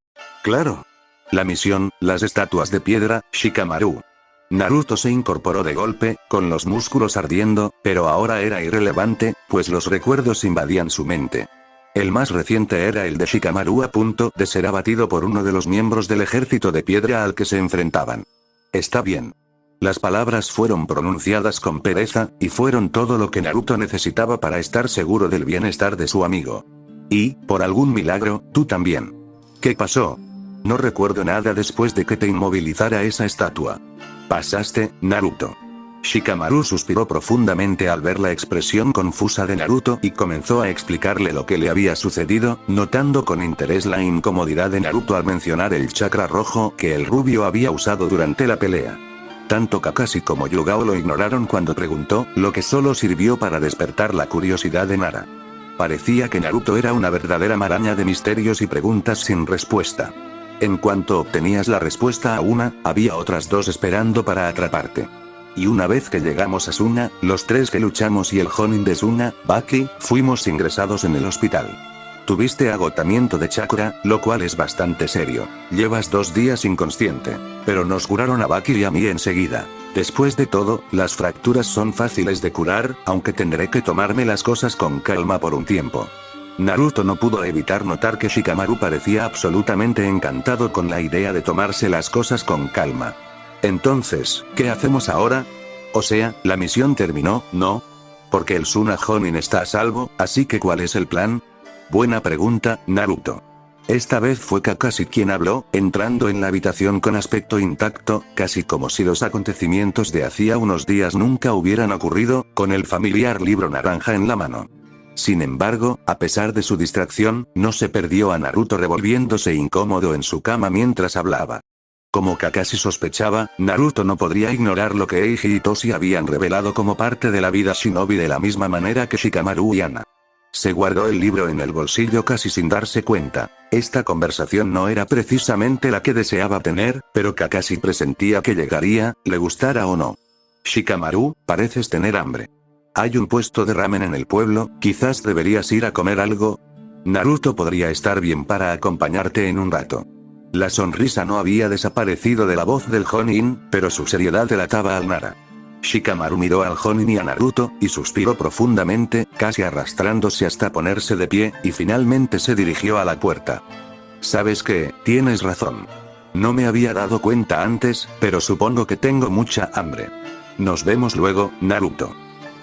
Claro. La misión, las estatuas de piedra, Shikamaru. Naruto se incorporó de golpe, con los músculos ardiendo, pero ahora era irrelevante, pues los recuerdos invadían su mente. El más reciente era el de Shikamaru, a punto de ser abatido por uno de los miembros del ejército de piedra al que se enfrentaban. Está bien. Las palabras fueron pronunciadas con pereza, y fueron todo lo que Naruto necesitaba para estar seguro del bienestar de su amigo. Y, por algún milagro, tú también. ¿Qué pasó? No recuerdo nada después de que te inmovilizara esa estatua. ¿Pasaste, Naruto? Shikamaru suspiró profundamente al ver la expresión confusa de Naruto y comenzó a explicarle lo que le había sucedido, notando con interés la incomodidad de Naruto al mencionar el chakra rojo que el rubio había usado durante la pelea. Tanto Kakashi como Yugao lo ignoraron cuando preguntó, lo que solo sirvió para despertar la curiosidad de Nara. Parecía que Naruto era una verdadera maraña de misterios y preguntas sin respuesta. En cuanto obtenías la respuesta a una, había otras dos esperando para atraparte. Y una vez que llegamos a Suna, los tres que luchamos y el Jonin de Suna, Baki, fuimos ingresados en el hospital. Tuviste agotamiento de chakra, lo cual es bastante serio. Llevas 2 días inconsciente. Pero nos curaron a Baki y a mí enseguida. Después de todo, las fracturas son fáciles de curar, aunque tendré que tomarme las cosas con calma por un tiempo. Naruto no pudo evitar notar que Shikamaru parecía absolutamente encantado con la idea de tomarse las cosas con calma. Entonces, ¿qué hacemos ahora? O sea, la misión terminó, ¿no? Porque el Suna Jonin está a salvo, así que ¿cuál es el plan? Buena pregunta, Naruto. Esta vez fue Kakashi quien habló, entrando en la habitación con aspecto intacto, casi como si los acontecimientos de hacía unos días nunca hubieran ocurrido, con el familiar libro naranja en la mano. Sin embargo, a pesar de su distracción, no se perdió a Naruto revolviéndose incómodo en su cama mientras hablaba. Como Kakashi sospechaba, Naruto no podría ignorar lo que Eiji y Toshi habían revelado como parte de la vida shinobi de la misma manera que Shikamaru y Ana. Se guardó el libro en el bolsillo casi sin darse cuenta. Esta conversación no era precisamente la que deseaba tener, pero Kakashi presentía que llegaría, le gustara o no. Shikamaru, pareces tener hambre. Hay un puesto de ramen en el pueblo, quizás deberías ir a comer algo. Naruto podría estar bien para acompañarte en un rato. La sonrisa no había desaparecido de la voz del Jonin, pero su seriedad delataba al Nara. Shikamaru miró al Jonin y a Naruto, y suspiró profundamente, casi arrastrándose hasta ponerse de pie, y finalmente se dirigió a la puerta. ¿Sabes qué? Tienes razón. No me había dado cuenta antes, pero supongo que tengo mucha hambre. Nos vemos luego, Naruto.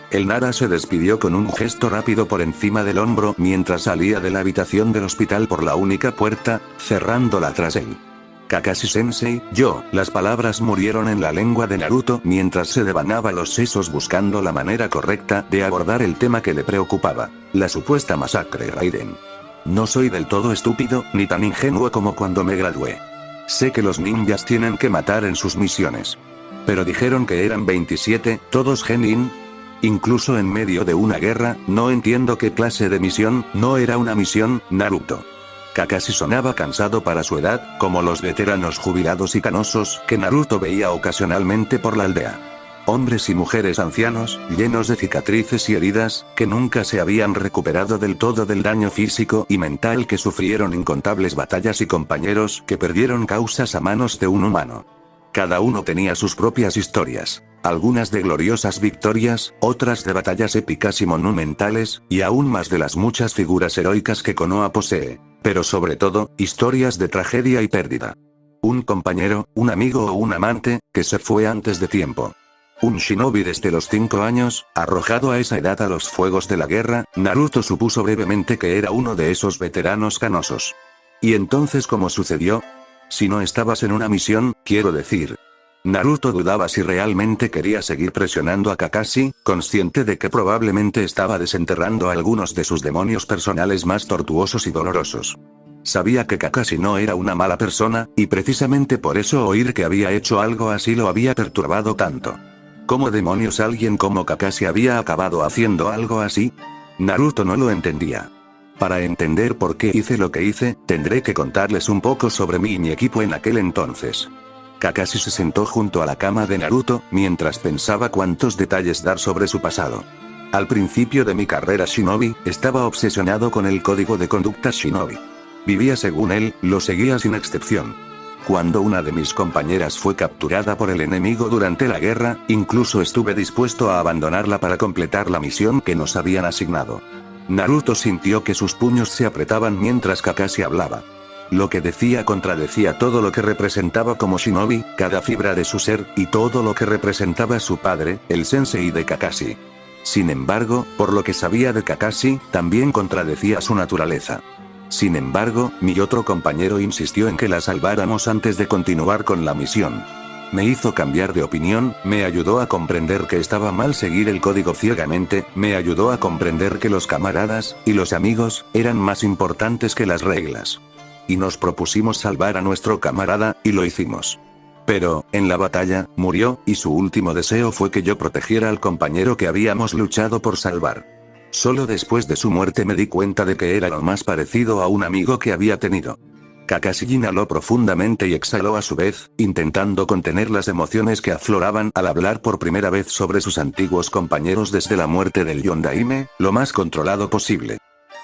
El Nara se despidió con un gesto rápido por encima del hombro mientras salía de la habitación del hospital por la única puerta, cerrándola tras él. Kakashi-sensei, las palabras murieron en la lengua de Naruto mientras se devanaba los sesos buscando la manera correcta de abordar el tema que le preocupaba, la supuesta masacre Raiden. No soy del todo estúpido, ni tan ingenuo como cuando me gradué. Sé que los ninjas tienen que matar en sus misiones. Pero dijeron que eran 27, todos genin. Incluso en medio de una guerra, no entiendo qué clase de misión, no era una misión, Naruto. Kakashi sonaba cansado para su edad, como los veteranos jubilados y canosos que Naruto veía ocasionalmente por la aldea. Hombres y mujeres ancianos, llenos de cicatrices y heridas, que nunca se habían recuperado del todo del daño físico y mental que sufrieron incontables batallas y compañeros que perdieron causas a manos de un humano. Cada uno tenía sus propias historias, algunas de gloriosas victorias, otras de batallas épicas y monumentales, y aún más de las muchas figuras heroicas que Konoha posee, pero sobre todo, historias de tragedia y pérdida. Un compañero, un amigo o un amante, que se fue antes de tiempo. Un shinobi desde los 5 años, arrojado a esa edad a los fuegos de la guerra, Naruto supuso brevemente que era uno de esos veteranos canosos. ¿Y entonces cómo sucedió? Si no estabas en una misión, quiero decir. Naruto dudaba si realmente quería seguir presionando a Kakashi, consciente de que probablemente estaba desenterrando a algunos de sus demonios personales más tortuosos y dolorosos. Sabía que Kakashi no era una mala persona, y precisamente por eso oír que había hecho algo así lo había perturbado tanto. ¿Cómo demonios alguien como Kakashi había acabado haciendo algo así? Naruto no lo entendía. Para entender por qué hice lo que hice, tendré que contarles un poco sobre mí y mi equipo en aquel entonces. Kakashi se sentó junto a la cama de Naruto, mientras pensaba cuántos detalles dar sobre su pasado. Al principio de mi carrera shinobi, estaba obsesionado con el código de conducta shinobi. Vivía según él, lo seguía sin excepción. Cuando una de mis compañeras fue capturada por el enemigo durante la guerra, incluso estuve dispuesto a abandonarla para completar la misión que nos habían asignado. Naruto sintió que sus puños se apretaban mientras Kakashi hablaba. Lo que decía contradecía todo lo que representaba como shinobi, cada fibra de su ser, y todo lo que representaba su padre, el sensei de Kakashi. Sin embargo, por lo que sabía de Kakashi, también contradecía su naturaleza. Sin embargo, mi otro compañero insistió en que la salváramos antes de continuar con la misión. Me hizo cambiar de opinión, me ayudó a comprender que estaba mal seguir el código ciegamente, me ayudó a comprender que los camaradas, y los amigos, eran más importantes que las reglas. Y nos propusimos salvar a nuestro camarada, y lo hicimos. Pero, en la batalla, murió, y su último deseo fue que yo protegiera al compañero que habíamos luchado por salvar. Solo después de su muerte me di cuenta de que era lo más parecido a un amigo que había tenido. Kakashi inhaló profundamente y exhaló a su vez, intentando contener las emociones que afloraban al hablar por primera vez sobre sus antiguos compañeros desde la muerte del Yondaime, lo más controlado posible.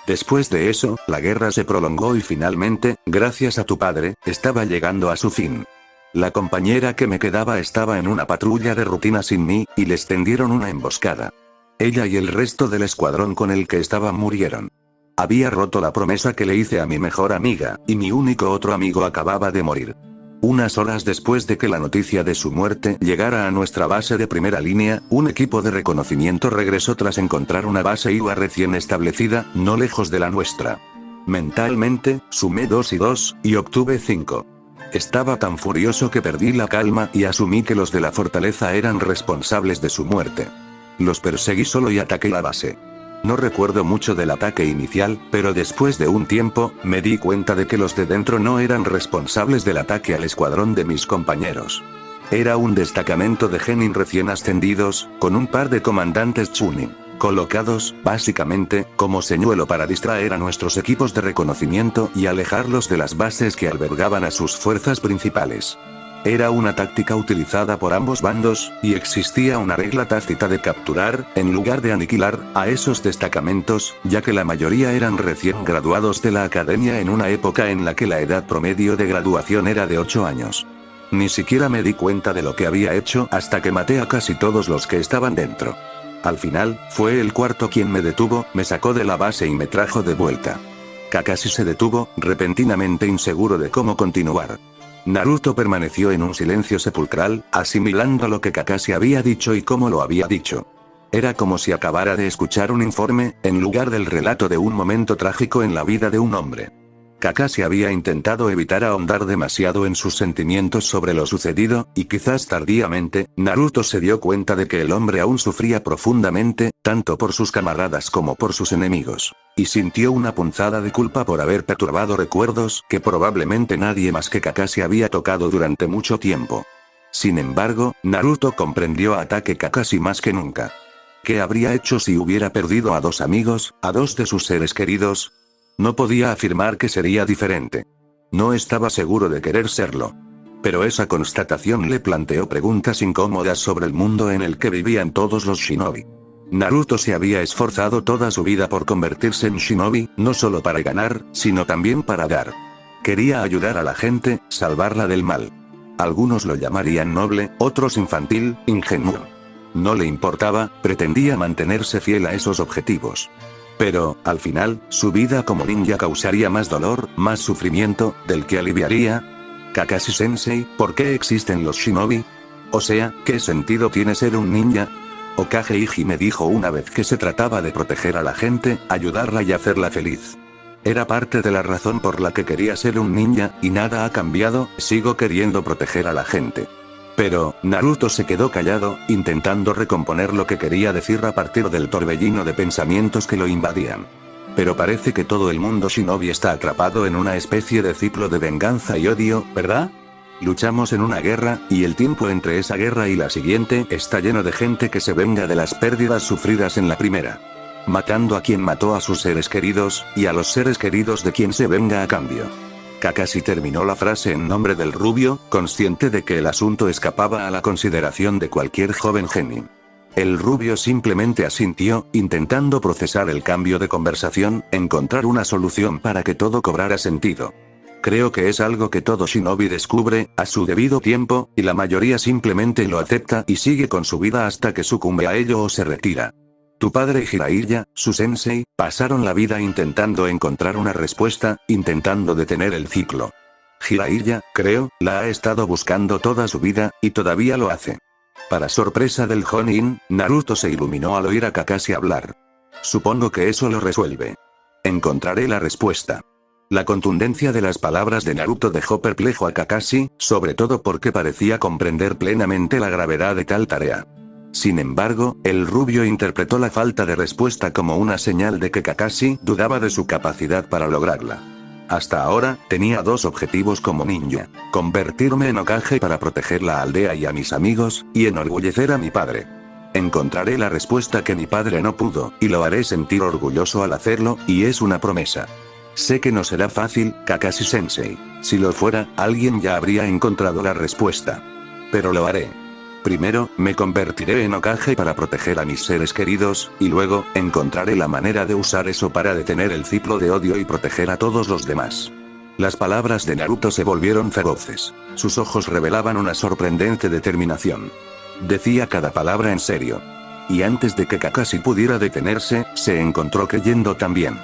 Después de eso, la guerra se prolongó y finalmente, gracias a tu padre, estaba llegando a su fin. La compañera que me quedaba estaba en una patrulla de rutina sin mí, y les tendieron una emboscada. Ella y el resto del escuadrón con el que estaba murieron. Había roto la promesa que le hice a mi mejor amiga, y mi único otro amigo acababa de morir. Unas horas después de que la noticia de su muerte llegara a nuestra base de primera línea, un equipo de reconocimiento regresó tras encontrar una base Iwa recién establecida, no lejos de la nuestra. Mentalmente, sumé 2 y 2, y obtuve 5. Estaba tan furioso que perdí la calma y asumí que los de la fortaleza eran responsables de su muerte. Los perseguí solo y ataqué la base. No recuerdo mucho del ataque inicial, pero después de un tiempo, me di cuenta de que los de dentro no eran responsables del ataque al escuadrón de mis compañeros. Era un destacamento de genin recién ascendidos, con un par de comandantes chunin, colocados, básicamente, como señuelo para distraer a nuestros equipos de reconocimiento y alejarlos de las bases que albergaban a sus fuerzas principales. Era una táctica utilizada por ambos bandos, y existía una regla tácita de capturar, en lugar de aniquilar, a esos destacamentos, ya que la mayoría eran recién graduados de la academia en una época en la que la edad promedio de graduación era de 8 años. Ni siquiera me di cuenta de lo que había hecho hasta que maté a casi todos los que estaban dentro. Al final, fue el cuarto quien me detuvo, me sacó de la base y me trajo de vuelta. Kakashi se detuvo, repentinamente inseguro de cómo continuar. Naruto permaneció en un silencio sepulcral, asimilando lo que Kakashi había dicho y cómo lo había dicho. Era como si acabara de escuchar un informe, en lugar del relato de un momento trágico en la vida de un hombre. Kakashi había intentado evitar ahondar demasiado en sus sentimientos sobre lo sucedido, y quizás tardíamente, Naruto se dio cuenta de que el hombre aún sufría profundamente, tanto por sus camaradas como por sus enemigos. Y sintió una punzada de culpa por haber perturbado recuerdos que probablemente nadie más que Kakashi había tocado durante mucho tiempo. Sin embargo, Naruto comprendió a Take Kakashi más que nunca. ¿Qué habría hecho si hubiera perdido a 2 amigos, a 2 de sus seres queridos? No podía afirmar que sería diferente. No estaba seguro de querer serlo. Pero esa constatación le planteó preguntas incómodas sobre el mundo en el que vivían todos los shinobi. Naruto se había esforzado toda su vida por convertirse en shinobi, no solo para ganar, sino también para dar. Quería ayudar a la gente, salvarla del mal. Algunos lo llamarían noble, otros infantil, ingenuo. No le importaba, pretendía mantenerse fiel a esos objetivos. Pero, al final, su vida como ninja causaría más dolor, más sufrimiento, del que aliviaría. Kakashi-sensei, ¿por qué existen los shinobi? O sea, ¿qué sentido tiene ser un ninja? Hokage Iji me dijo una vez que se trataba de proteger a la gente, ayudarla y hacerla feliz. Era parte de la razón por la que quería ser un ninja, y nada ha cambiado, sigo queriendo proteger a la gente. Pero, Naruto se quedó callado, intentando recomponer lo que quería decir a partir del torbellino de pensamientos que lo invadían. Pero parece que todo el mundo shinobi está atrapado en una especie de ciclo de venganza y odio, ¿verdad? Luchamos en una guerra, y el tiempo entre esa guerra y la siguiente está lleno de gente que se venga de las pérdidas sufridas en la primera. Matando a quien mató a sus seres queridos, y a los seres queridos de quien se venga a cambio. Kakashi terminó la frase en nombre del rubio, consciente de que el asunto escapaba a la consideración de cualquier joven genin. El rubio simplemente asintió, intentando procesar el cambio de conversación, encontrar una solución para que todo cobrara sentido. Creo que es algo que todo shinobi descubre, a su debido tiempo, y la mayoría simplemente lo acepta y sigue con su vida hasta que sucumbe a ello o se retira. Tu padre y Jiraiya, su sensei, pasaron la vida intentando encontrar una respuesta, intentando detener el ciclo. Jiraiya, creo, la ha estado buscando toda su vida, y todavía lo hace. Para sorpresa del Jonin, Naruto se iluminó al oír a Kakashi hablar. Supongo que eso lo resuelve. Encontraré la respuesta. La contundencia de las palabras de Naruto dejó perplejo a Kakashi, sobre todo porque parecía comprender plenamente la gravedad de tal tarea. Sin embargo, el rubio interpretó la falta de respuesta como una señal de que Kakashi dudaba de su capacidad para lograrla. Hasta ahora, tenía dos objetivos como ninja: convertirme en Hokage para proteger la aldea y a mis amigos, y enorgullecer a mi padre. Encontraré la respuesta que mi padre no pudo, y lo haré sentir orgulloso al hacerlo, y es una promesa. Sé que no será fácil, Kakashi-sensei. Si lo fuera, alguien ya habría encontrado la respuesta. Pero lo haré. Primero, me convertiré en Hokage para proteger a mis seres queridos, y luego, encontraré la manera de usar eso para detener el ciclo de odio y proteger a todos los demás. Las palabras de Naruto se volvieron feroces. Sus ojos revelaban una sorprendente determinación. Decía cada palabra en serio. Y antes de que Kakashi pudiera detenerse, se encontró creyendo también.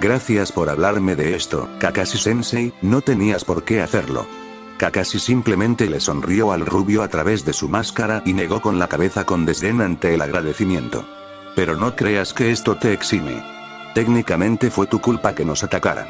Gracias por hablarme de esto, Kakashi-sensei, no tenías por qué hacerlo. Kakashi simplemente le sonrió al rubio a través de su máscara y negó con la cabeza con desdén ante el agradecimiento. Pero no creas que esto te exime. Técnicamente fue tu culpa que nos atacaran.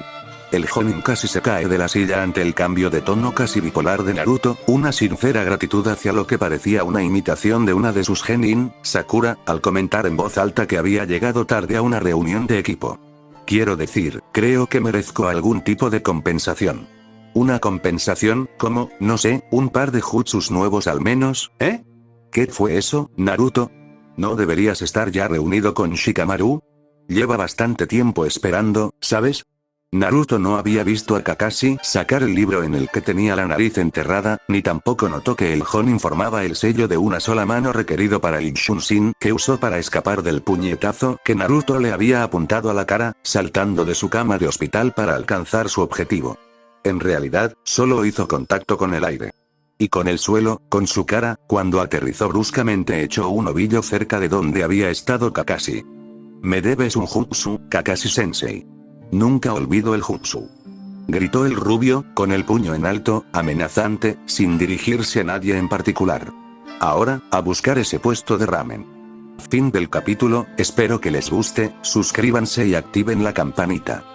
El Jonin casi se cae de la silla ante el cambio de tono casi bipolar de Naruto, una sincera gratitud hacia lo que parecía una imitación de una de sus genin, Sakura, al comentar en voz alta que había llegado tarde a una reunión de equipo. Quiero decir, creo que merezco algún tipo de compensación. ¿Una compensación, como, no sé, un par de jutsus nuevos al menos, eh? ¿Qué fue eso, Naruto? ¿No deberías estar ya reunido con Shikamaru? Lleva bastante tiempo esperando, ¿sabes? Naruto no había visto a Kakashi sacar el libro en el que tenía la nariz enterrada, ni tampoco notó que el Jonin formaba el sello de una sola mano requerido para el Shunshin que usó para escapar del puñetazo que Naruto le había apuntado a la cara, saltando de su cama de hospital para alcanzar su objetivo. En realidad, solo hizo contacto con el aire. Y con el suelo, con su cara, cuando aterrizó bruscamente echó un ovillo cerca de donde había estado Kakashi. Me debes un jutsu, Kakashi-sensei. Nunca olvido el jutsu. Gritó el rubio, con el puño en alto, amenazante, sin dirigirse a nadie en particular. Ahora, a buscar ese puesto de ramen. Fin del capítulo, espero que les guste, suscríbanse y activen la campanita.